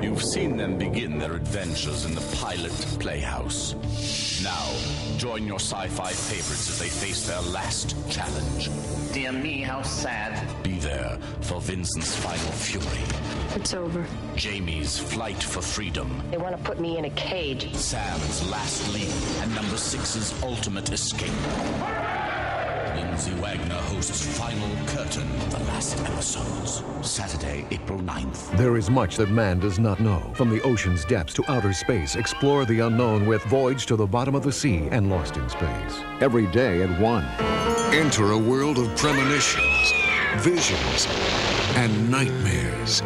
You've seen them begin their adventures in the pilot playhouse. Now, join your sci-fi favorites as they face their last challenge. Dear me, how sad. Be there for Vincent's final fury. It's over. Jamie's flight for freedom. They want to put me in a cage. Sam's last leap and number 6's ultimate escape. Lindsay Wagner hosts Final Curtain, the last episodes. Saturday, April 9th. There is much that man does not know. From the ocean's depths to outer space, explore the unknown with Voyage to the Bottom of the Sea and Lost in Space. Every day at 1. Enter a world of premonitions, visions, and nightmares.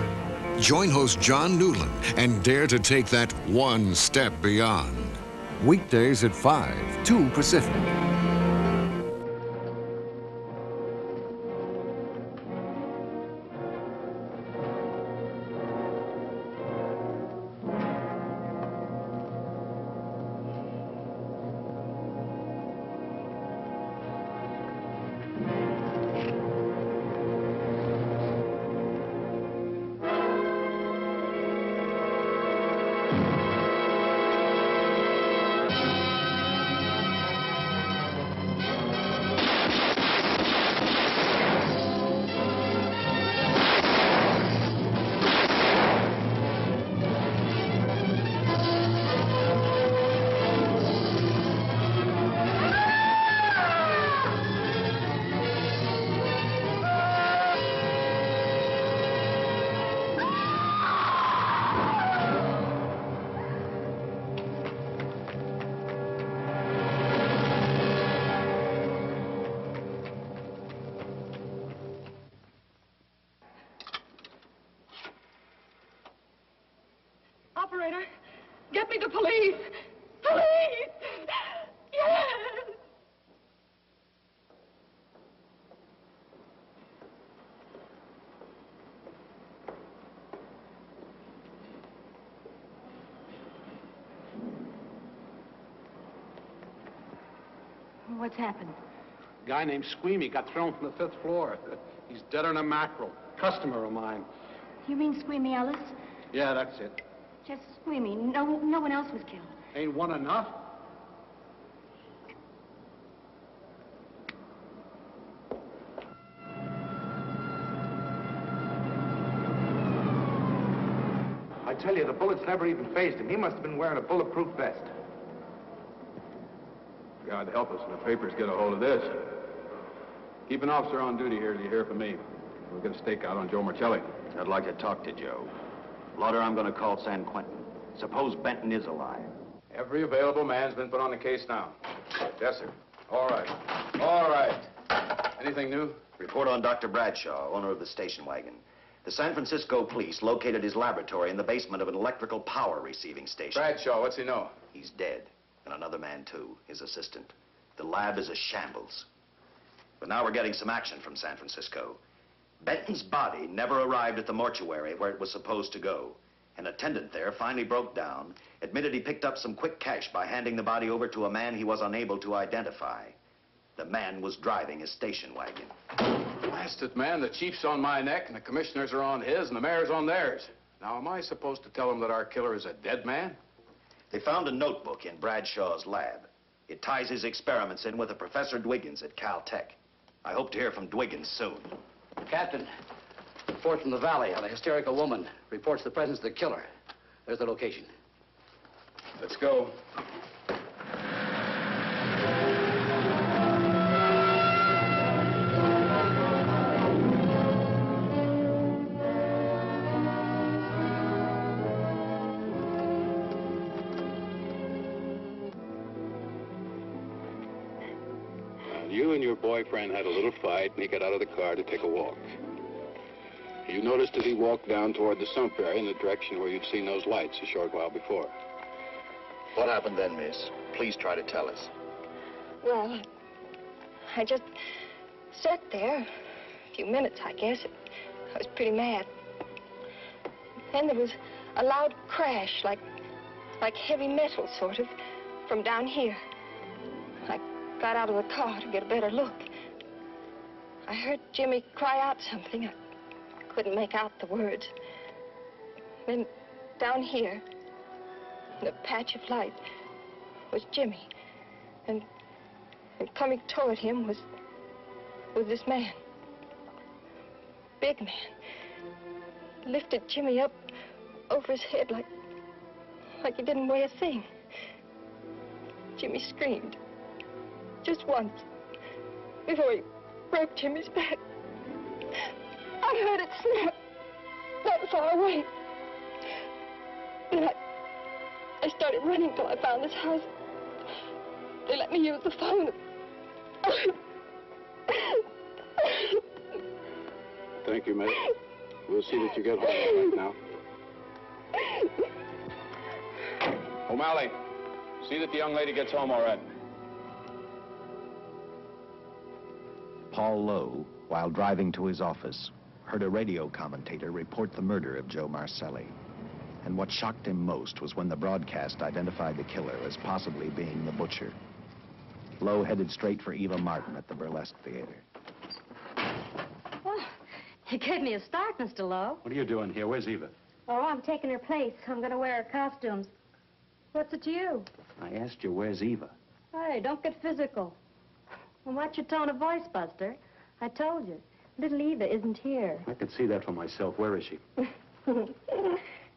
Join host John Newland and dare to take that one step beyond. Weekdays at 5, 2 Pacific. Operator, get me the police. Police! Yes! What's happened? A guy named Squeamy got thrown from the 5th floor. He's dead on a mackerel. Customer of mine. You mean Squeamy Ellis? Yeah, that's it. Just Squeamy. No one else was killed. Ain't one enough? I tell you, the bullets never even phased him. He must have been wearing a bulletproof vest. God help us when the papers get a hold of this. Keep an officer on duty here till you hear from me. We'll get a stakeout on Joe Marcelli. I'd like to talk to Joe. Lauder, I'm going to call San Quentin. Suppose Benton is alive. Every available man's been put on the case now. Yes, sir. All right. All right. Anything new? Report on Dr. Bradshaw, owner of the station wagon. The San Francisco police located his laboratory in the basement of an electrical power receiving station. Bradshaw, what's he know? He's dead. And another man, too, his assistant. The lab is a shambles. But now we're getting some action from San Francisco. Benton's body never arrived at the mortuary where it was supposed to go. An attendant there finally broke down, admitted he picked up some quick cash by handing the body over to a man he was unable to identify. The man was driving his station wagon. Blasted, man. The chief's on my neck, and the commissioners are on his, and the mayor's on theirs. Now, am I supposed to tell them that our killer is a dead man? They found a notebook in Bradshaw's lab. It ties his experiments in with a Professor Dwiggins at Caltech. I hope to hear from Dwiggins soon. Captain, report from the valley on a hysterical woman. Reports the presence of the killer. There's the location. Let's go. You and your boyfriend had a little fight, and he got out of the car to take a walk. You noticed that he walked down toward the sump area in the direction where you'd seen those lights a short while before. What happened then, miss? Please try to tell us. Well, I just sat there a few minutes, I guess. I was pretty mad. Then there was a loud crash, like heavy metal, sort of, from down here. I got out of the car to get a better look. I heard Jimmy cry out something. I couldn't make out the words. Then down here, in a patch of light, was Jimmy. And coming toward him was this man. big man. Lifted Jimmy up over his head like he didn't weigh a thing. Jimmy screamed. Just once. Before he broke Jimmy's back. I heard it snap. Not far away. Then I started running till I found this house. They let me use the phone. Thank you, Miss. We'll see that you get home right now. O'Malley, see that the young lady gets home all right. Paul Lowe, while driving to his office, heard a radio commentator report the murder of Joe Marcelli. And what shocked him most was when the broadcast identified the killer as possibly being the butcher. Lowe headed straight for Eva Martin at the Burlesque Theater. Oh, you gave me a start, Mr. Lowe. What are you doing here? Where's Eva? Oh, I'm taking her place. I'm going to wear her costumes. What's it to you? I asked you, where's Eva? Hey, don't get physical. Well, watch your tone of voice, Buster. I told you. Little Eva isn't here. I could see that for myself. Where is she?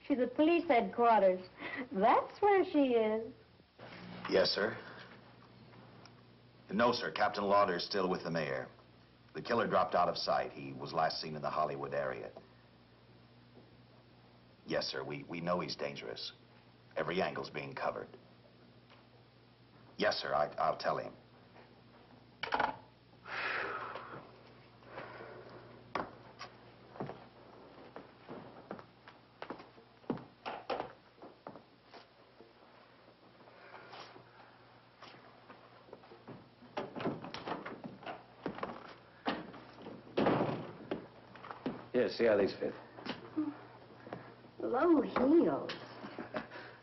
She's at police headquarters. That's where she is. Yes, sir. No, sir. Captain Lauder's still with the mayor. The killer dropped out of sight. He was last seen in the Hollywood area. Yes, sir. We know he's dangerous. Every angle's being covered. Yes, sir. I'll tell him. Here, see how these fit. Low heels.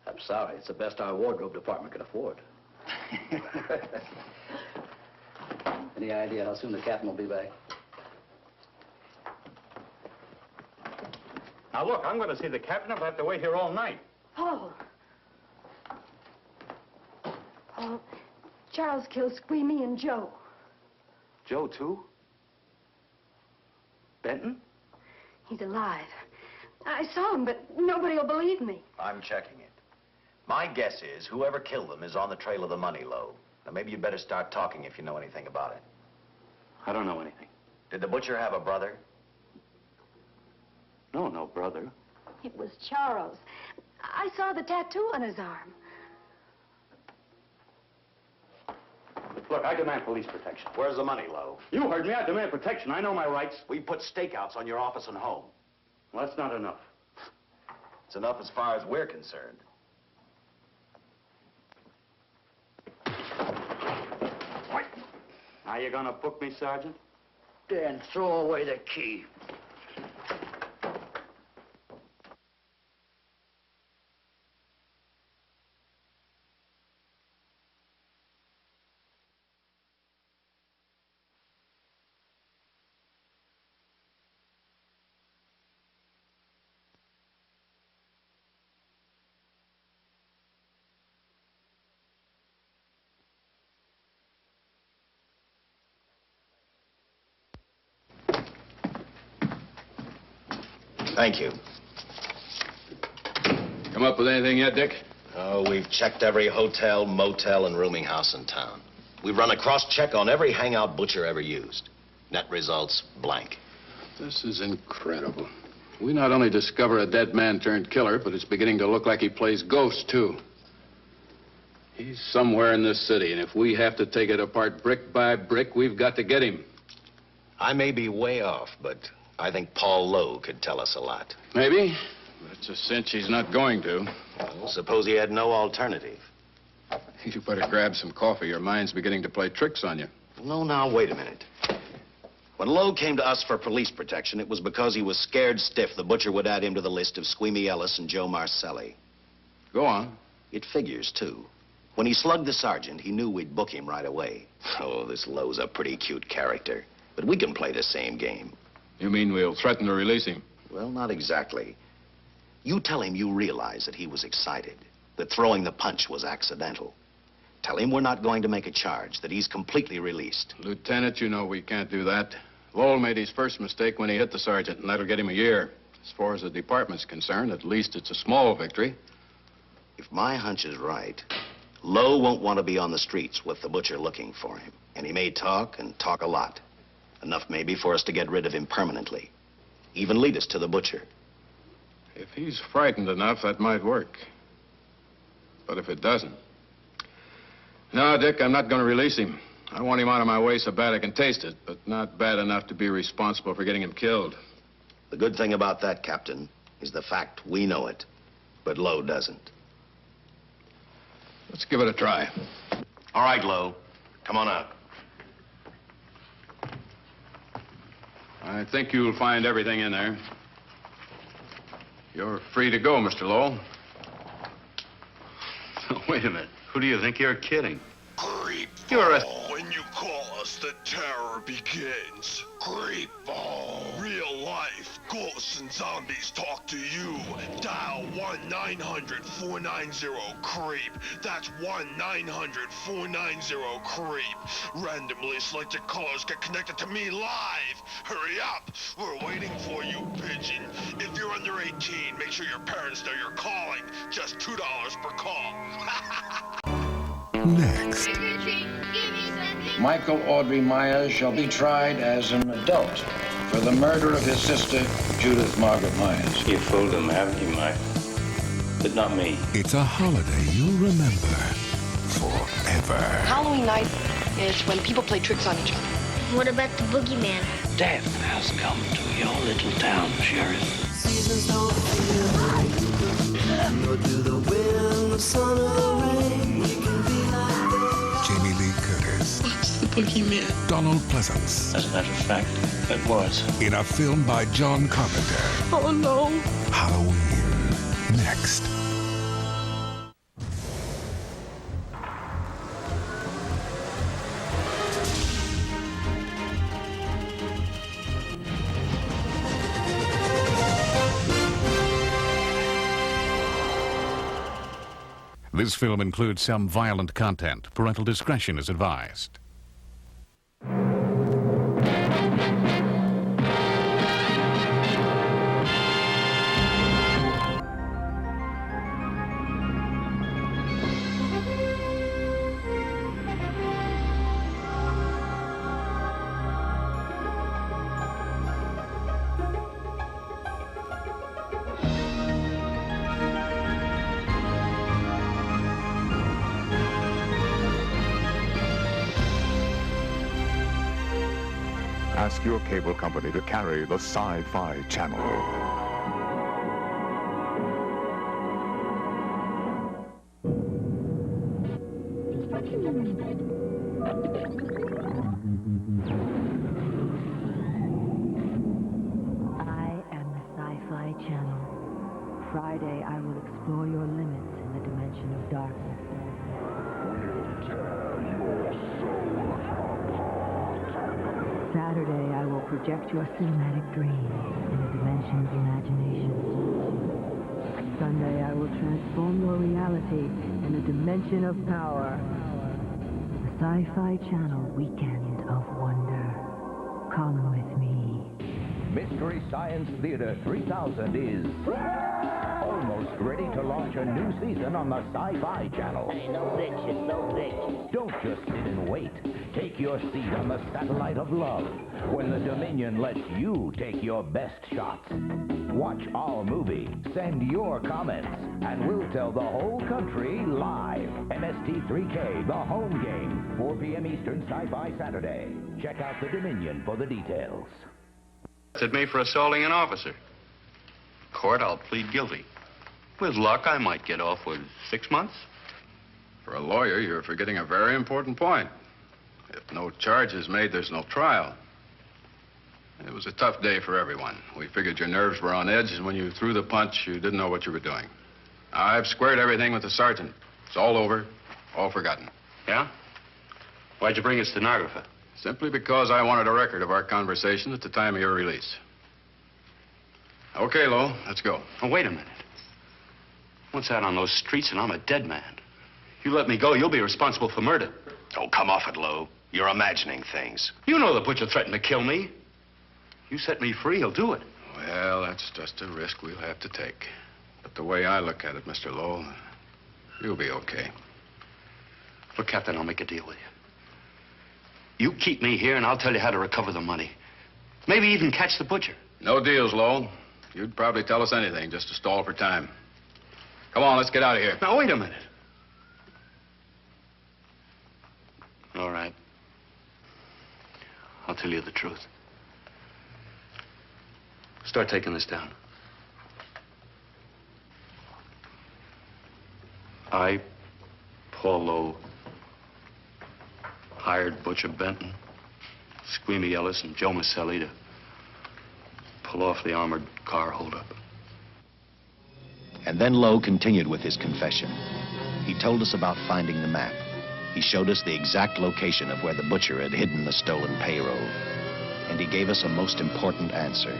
I'm sorry. It's the best our wardrobe department can afford. Any idea how soon the captain will be back? Now, look, I'm going to see the captain. I'll have to wait here all night. Paul. Paul, Charles killed Squeamy and Joe. Joe, too? Benton? He's alive. I saw him, but nobody will believe me. I'm checking it. My guess is whoever killed them is on the trail of the money, Lowe. Now, maybe you'd better start talking if you know anything about it. I don't know anything. Did the butcher have a brother? No brother. It was Charles. I saw the tattoo on his arm. Look, I demand police protection. Where's the money, Lowe? You heard me. I demand protection. I know my rights. We put stakeouts on your office and home. Well, that's not enough. It's enough as far as we're concerned. Now you gonna book me, Sergeant? Then throw away the key. Thank you. Come up with anything yet, Dick? Oh, we've checked every hotel, motel, and rooming house in town. We've run a cross-check on every hangout butcher ever used. Net results, blank. This is incredible. We not only discover a dead man turned killer, but it's beginning to look like he plays ghost, too. He's somewhere in this city, and if we have to take it apart brick by brick, we've got to get him. I may be way off, but I think Paul Lowe could tell us a lot. Maybe. But it's a cinch he's not going to. Well, suppose he had no alternative. You better grab some coffee. Your mind's beginning to play tricks on you. No, now, wait a minute. When Lowe came to us for police protection, it was because he was scared stiff the butcher would add him to the list of Squeamy Ellis and Joe Marcelli. Go on. It figures, too. When he slugged the sergeant, he knew we'd book him right away. Oh, this Lowe's a pretty cute character. But we can play the same game. You mean we'll threaten to release him? Well, not exactly. You tell him you realize that he was excited, that throwing the punch was accidental. Tell him we're not going to make a charge, that he's completely released. Lieutenant, you know we can't do that. Lowell made his first mistake when he hit the sergeant, and that'll get him a year. As far as the department's concerned, at least it's a small victory. If my hunch is right, Lowe won't want to be on the streets with the butcher looking for him. And he may talk, and talk a lot. Enough maybe for us to get rid of him permanently. Even lead us to the butcher. If he's frightened enough, that might work. But if it doesn't... No, Dick, I'm not going to release him. I want him out of my way so bad I can taste it, but not bad enough to be responsible for getting him killed. The good thing about that, Captain, is the fact we know it, but Lowe doesn't. Let's give it a try. All right, Lowe. Come on out. I think you'll find everything in there. You're free to go, Mr. Lowell. Wait a minute. Who do you think you're kidding? Creep. You're a... When you call us, the terror begins. Creep. Real life. Ghosts and zombies talk to you. Dial 1-900-490-CREEP. That's 1-900-490-CREEP. Randomly selected callers get connected to me live. Hurry up. We're waiting for you, pigeon. If you're under 18, make sure your parents know you're calling. Just $2 per call. Next. Michael Audrey Myers shall be tried as an adult for the murder of his sister, Judith Margaret Myers. You fooled him, haven't you, Mike? But not me. It's a holiday you'll remember forever. Halloween night is when people play tricks on each other. What about the boogeyman? Death has come to your little town, Sheriff. Seasons don't feel like nor do the wind, the sun, or the rain. We can be like that. Jamie Lee Curtis. What's the boogeyman? Donald Pleasance. As a matter of fact, it was. In a film by John Carpenter. Oh, no. Halloween. Next. This film includes some violent content. Parental discretion is advised. Ask your cable company to carry the Sci-Fi Channel. I am the Sci-Fi Channel. Friday, I will explore your limits in the dimension of darkness. Saturday, I will project your cinematic dreams in a dimension of imagination. Sunday, I will transform your reality in a dimension of power. The Sci-Fi Channel Weekend of Wonder. Come with me. Mystery Science Theater 3000 is almost ready to launch a new season on the Sci-Fi Channel. Hey, no bitches, no bitches. Don't just sit and wait. Take your seat on the satellite of love when the Dominion lets you take your best shots. Watch our movie, send your comments, and we'll tell the whole country live. MST3K, the home game, 4 p.m. Eastern, Sci-Fi Saturday. Check out the Dominion for the details. Arrested me for assaulting an officer. Court, I'll plead guilty. With luck, I might get off with 6 months. For a lawyer, you're forgetting a very important point. If no charge is made, there's no trial. It was a tough day for everyone. We figured your nerves were on edge, and when you threw the punch, you didn't know what you were doing. I've squared everything with the sergeant. It's all over, all forgotten. Yeah? Why'd you bring a stenographer? Simply because I wanted a record of our conversation at the time of your release. Okay, Lo, let's go. Oh, wait a minute. Once out on those streets and I'm a dead man. You let me go, you'll be responsible for murder. Oh, come off it, Lowe. You're imagining things. You know the butcher threatened to kill me. You set me free, he'll do it. Well, that's just a risk we'll have to take. But the way I look at it, Mr. Lowell, you'll be okay. Look, Captain, I'll make a deal with you. You keep me here, and I'll tell you how to recover the money. Maybe even catch the butcher. No deals, Lowell. You'd probably tell us anything just to stall for time. Come on, let's get out of here. Now, wait a minute. All right. I'll tell you the truth. Start taking this down. I, Paul Lowe, hired Butcher Benton, Squeamy Ellis, and Joe Maselli to pull off the armored car holdup. And then Lowe continued with his confession. He told us about finding the map. He showed us the exact location of where the butcher had hidden the stolen payroll. And he gave us a most important answer.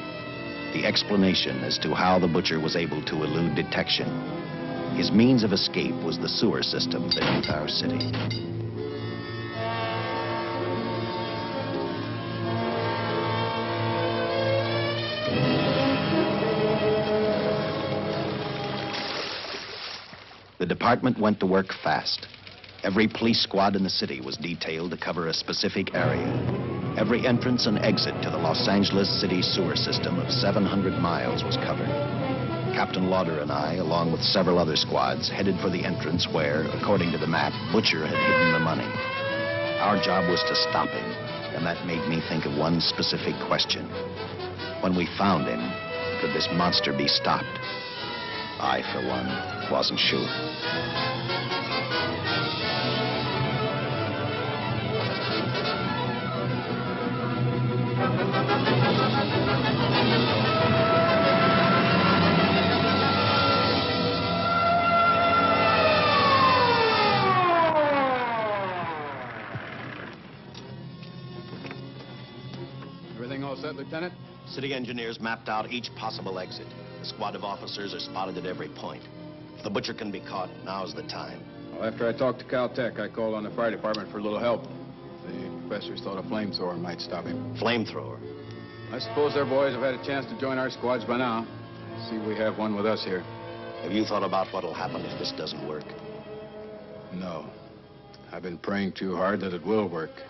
The explanation as to how the butcher was able to elude detection. His means of escape was the sewer system beneath our city. The department went to work fast. Every police squad in the city was detailed to cover a specific area. Every entrance and exit to the Los Angeles city sewer system of 700 miles was covered. Captain Lauder and I, along with several other squads, headed for the entrance where, according to the map, Butcher had hidden the money. Our job was to stop him, and that made me think of one specific question. When we found him, could this monster be stopped? I, for one, wasn't sure. Everything all set, Lieutenant? City engineers mapped out each possible exit. A squad of officers are spotted at every point. If the butcher can be caught, now's the time. Well, after I talked to Caltech, I called on the fire department for a little help. The professors thought a flamethrower might stop him. Flamethrower? I suppose their boys have had a chance to join our squads by now. I see we have one with us here. Have you thought about what'll happen if this doesn't work? No. I've been praying too hard that it will work.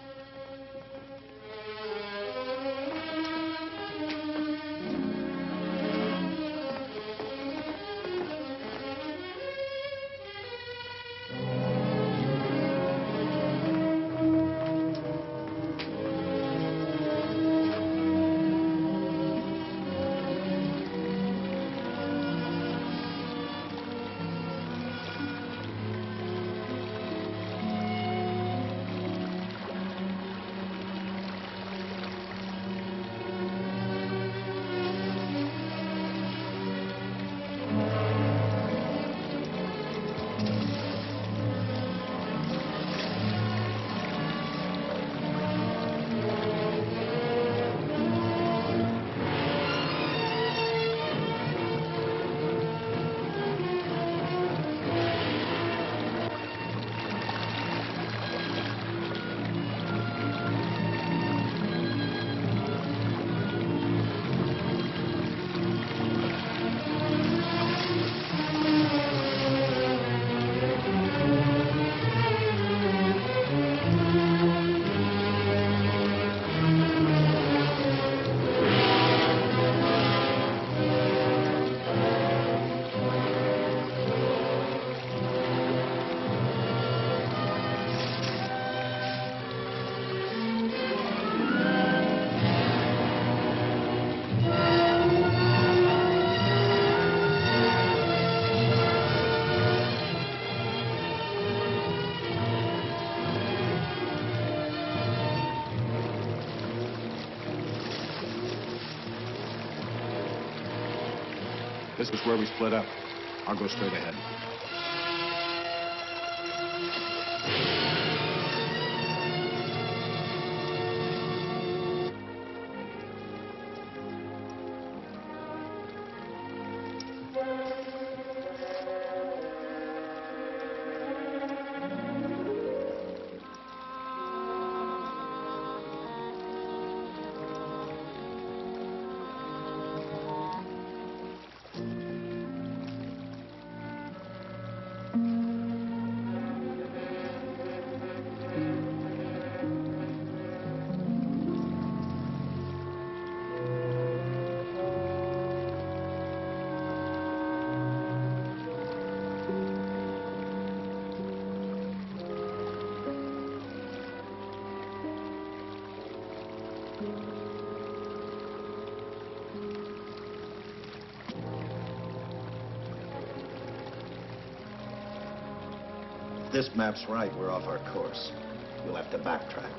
This was where we split up. I'll go straight ahead. If this map's right, we're off our course. You'll have to backtrack.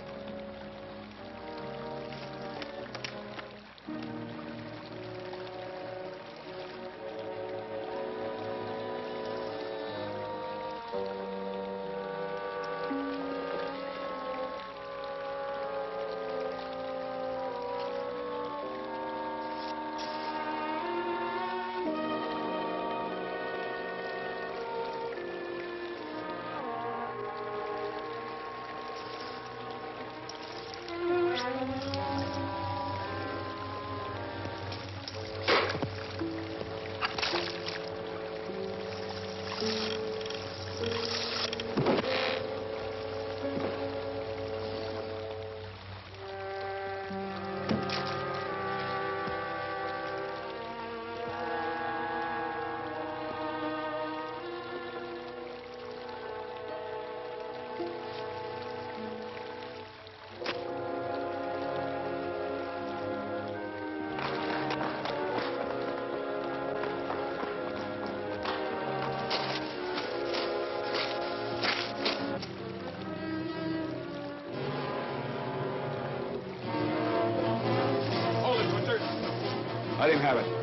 Let him have it.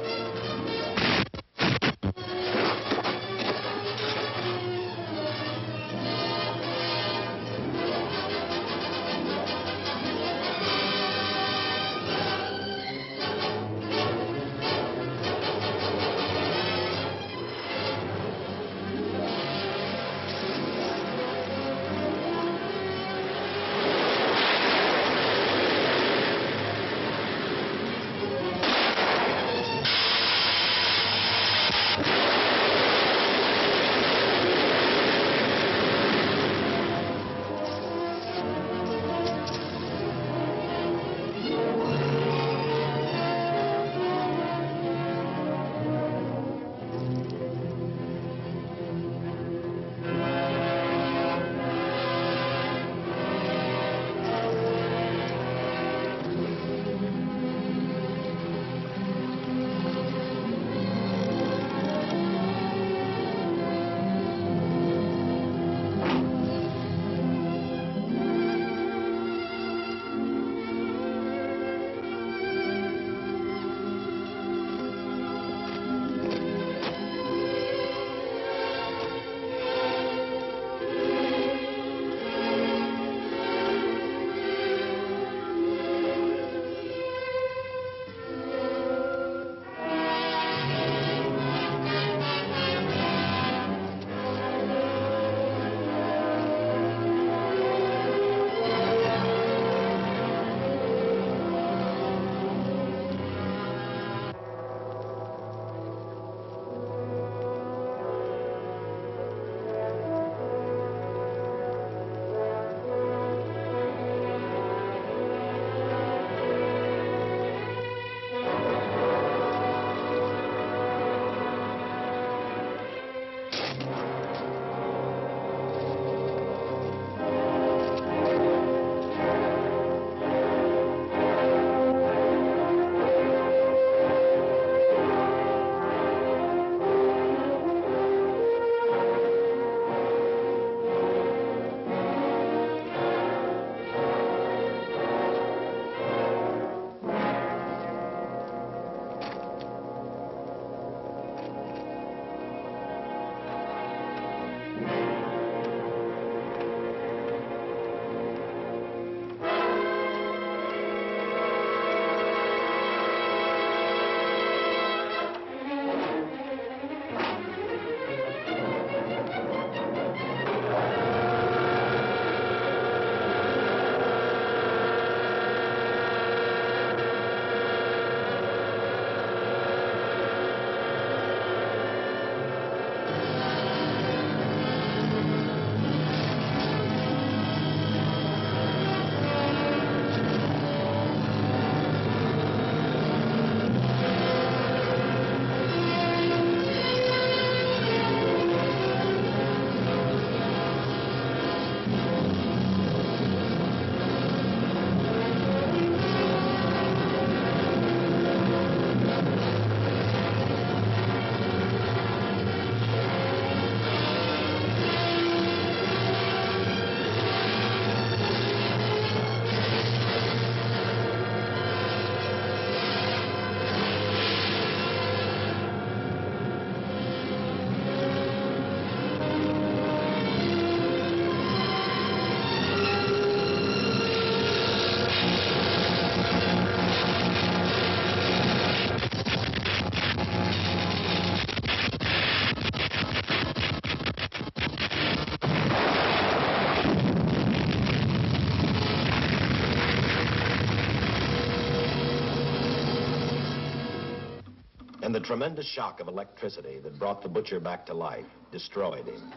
And the tremendous shock of electricity that brought the butcher back to life destroyed him.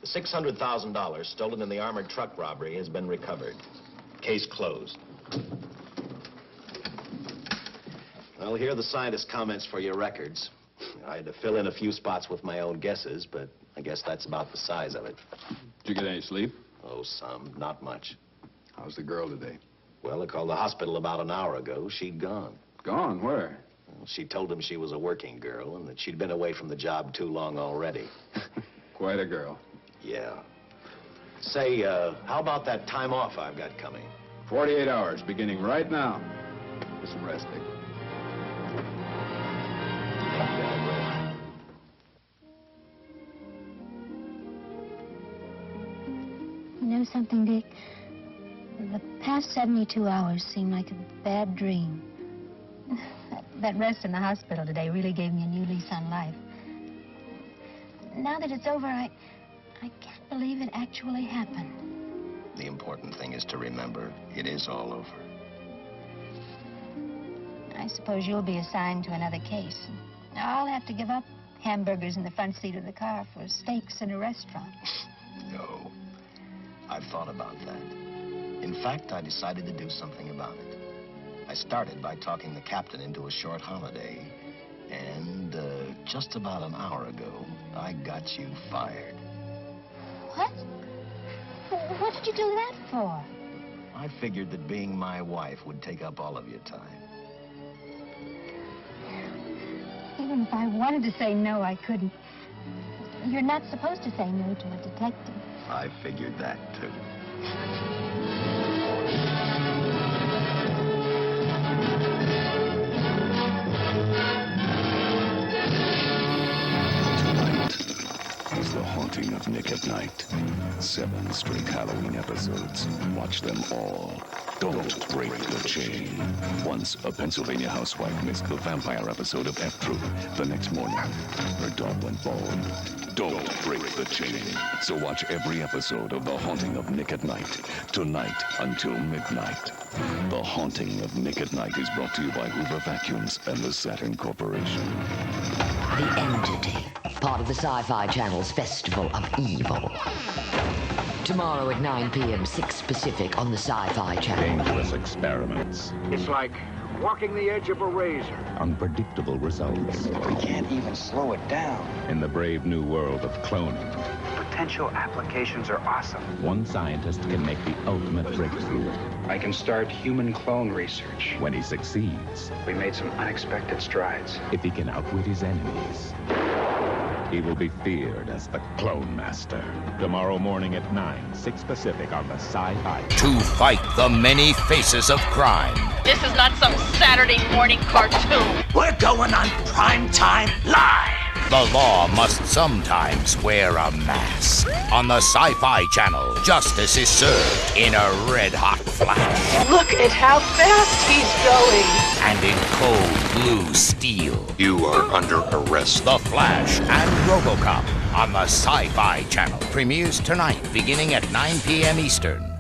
The $600,000 stolen in the armored truck robbery has been recovered. Case closed. Well, here are the scientist's comments for your records. I had to fill in a few spots with my own guesses, but I guess that's about the size of it. Did you get any sleep? Oh, some. Not much. How's the girl today? Well, I called the hospital about an hour ago. She'd gone. Gone? Where? Well, she told them she was a working girl and that she'd been away from the job too long already. Quite a girl. Yeah. Say, how about that time off I've got coming? 48 hours, beginning right now. Get some rest, Dick. You know something, Dick? The past 72 hours seem like a bad dream. That rest in the hospital today really gave me a new lease on life. Now that it's over, I can't believe it actually happened. The important thing is to remember it is all over. I suppose you'll be assigned to another case. I'll have to give up hamburgers in the front seat of the car for steaks in a restaurant. No. I've thought about that. In fact, I decided to do something about it. I started by talking the captain into a short holiday, and just about an hour ago, I got you fired. What? What did you do that for? I figured that being my wife would take up all of your time. Even if I wanted to say no, I couldn't. You're not supposed to say no to a detective. I figured that, too. Is The Haunting of Nick at Night. 7 straight Halloween episodes. Watch them all. Don't break the chain. Once, a Pennsylvania housewife missed the vampire episode of F Troop. The next morning, her dog went bald. Don't break the chain. So watch every episode of The Haunting of Nick at Night. Tonight until midnight. The Haunting of Nick at Night is brought to you by Hoover Vacuums and the Saturn Corporation. The Entity, part of the Sci-Fi Channel's Festival of Evil. Tomorrow at 9 p.m., 6 Pacific on the Sci-Fi Channel. Dangerous experiments. It's like walking the edge of a razor. Unpredictable results. We can't even slow it down. In the brave new world of cloning. Potential applications are awesome. One scientist can make the ultimate breakthrough. I can start human clone research. When he succeeds, We made some unexpected strides. if he can outwit his enemies, he will be feared as the Clone Master. Tomorrow morning at 9, 6 Pacific on the Sci-Fi. To fight the many faces of crime. This is not some Saturday morning cartoon. We're going on primetime live. The law must sometimes wear a mask. On the Sci-Fi Channel, justice is served in a red-hot flash. Look at how fast he's going. And in cold blue steel. You are under arrest. The Flash and RoboCop on the Sci-Fi Channel. Premieres tonight beginning at 9 p.m. Eastern.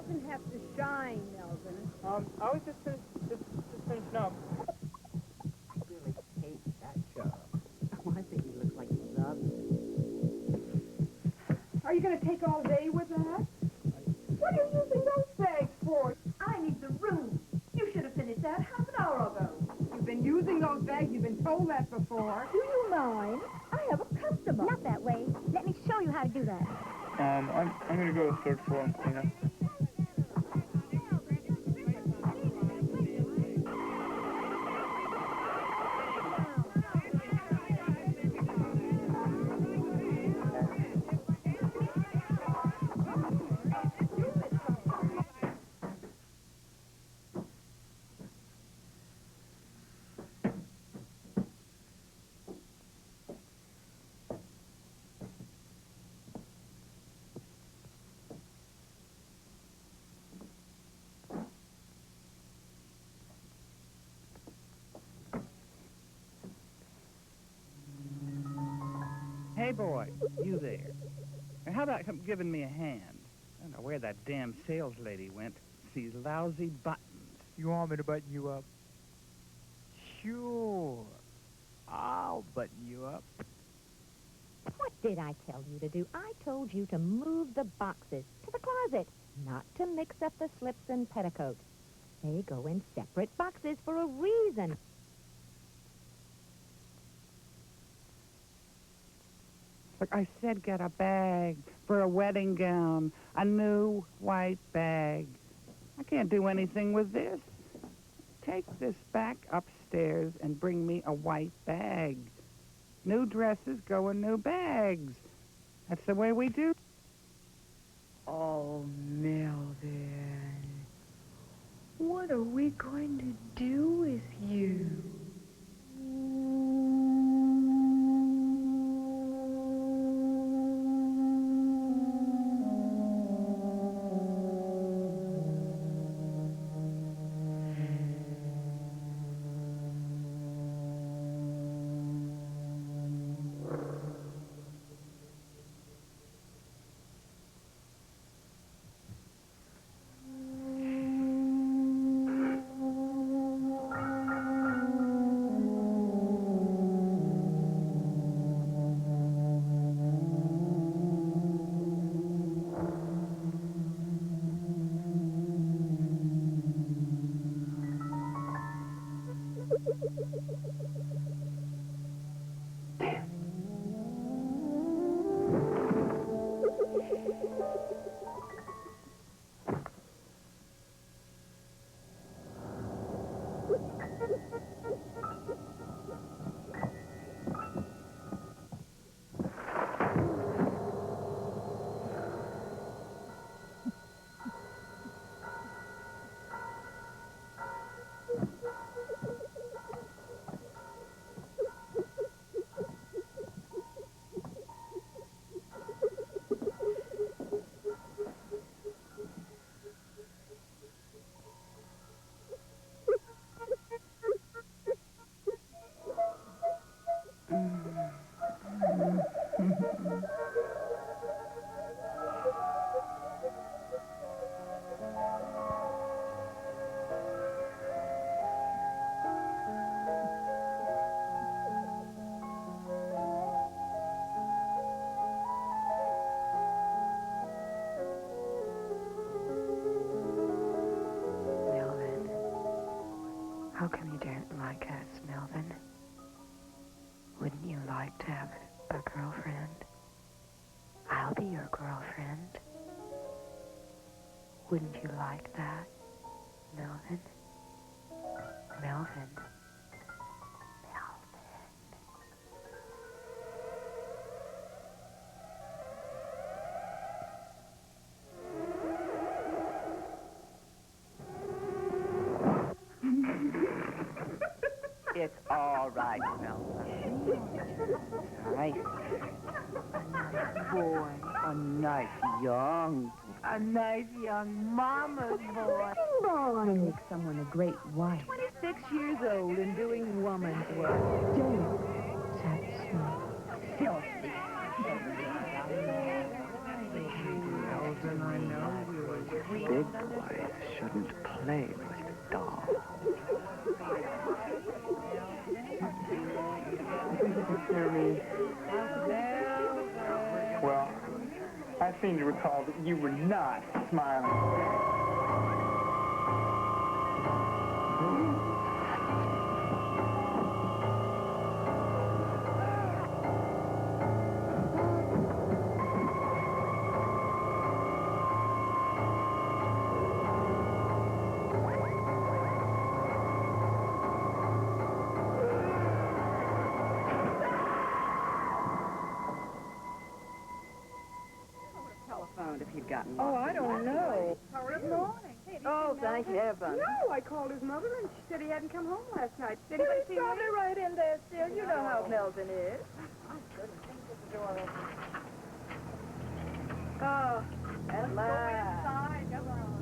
doesn't have to shine, Melvin. I was just finishing up. I really hate that job. Oh, I think he looks like he loves it. Are you going to take all day with that? What are you using those bags for? I need the room. You should have finished that half an hour ago. You've been using those bags. You've been told that before. Do you mind? I have a customer. Not that way. Let me show you how to do that. I'm gonna go to the third floor and clean up. Hey, boy, you there. Now, how about giving me a hand? I don't know where that damn sales lady went. These lousy buttons. You want me to button you up? Sure. I'll button you up. What did I tell you to do? I told you to move the boxes to the closet, not to mix up the slips and petticoats. They go in separate boxes for a reason. Look, I said get a bag for a wedding gown, a new white bag. I can't do anything with this. Take this back upstairs and bring me a white bag. New dresses go in new bags. That's the way we do. Oh, Melvin, what are we going to do with you? How come you don't like us, Melvin? Wouldn't you like to have a girlfriend? I'll be your girlfriend. Wouldn't you like that, Melvin? Melvin. It's all right, Melvin. Nice. Boy. A nice young. A nice young mama's boy. Boy. Make someone a great wife. 26 years old and doing woman's work. Don't touch me. Filthy. Big boys shouldn't play with dolls. Well, I seem to recall that you were not smiling. If he'd gotten Oh, I don't know. Good morning. Oh, thank heaven. No, I called his mother and she said he hadn't come home last night. Did Well, he he's probably right in there still. You know how Melvin is. Oh, and go inside. Come on,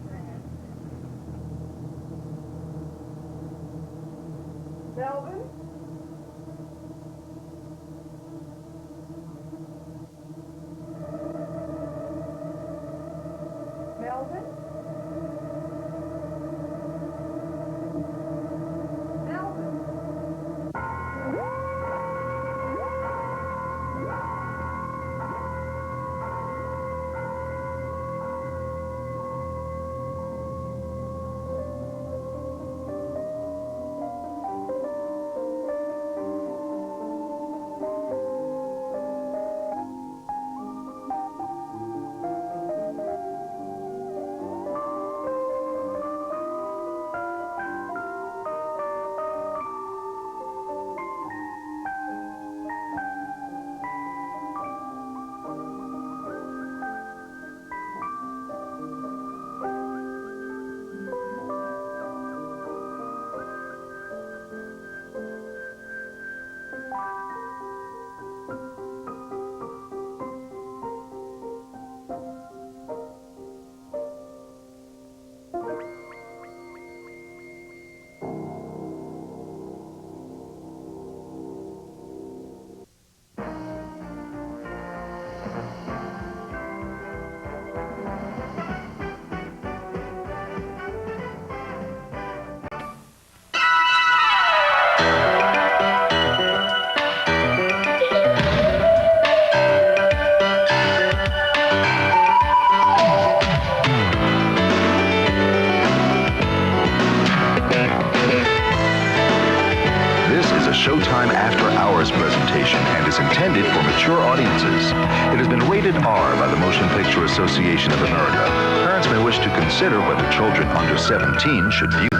Melvin? Melvin? Showtime After Hours presentation and is intended for mature audiences. It has been rated R by the Motion Picture Association of America. Parents may wish to consider whether children under 17 should view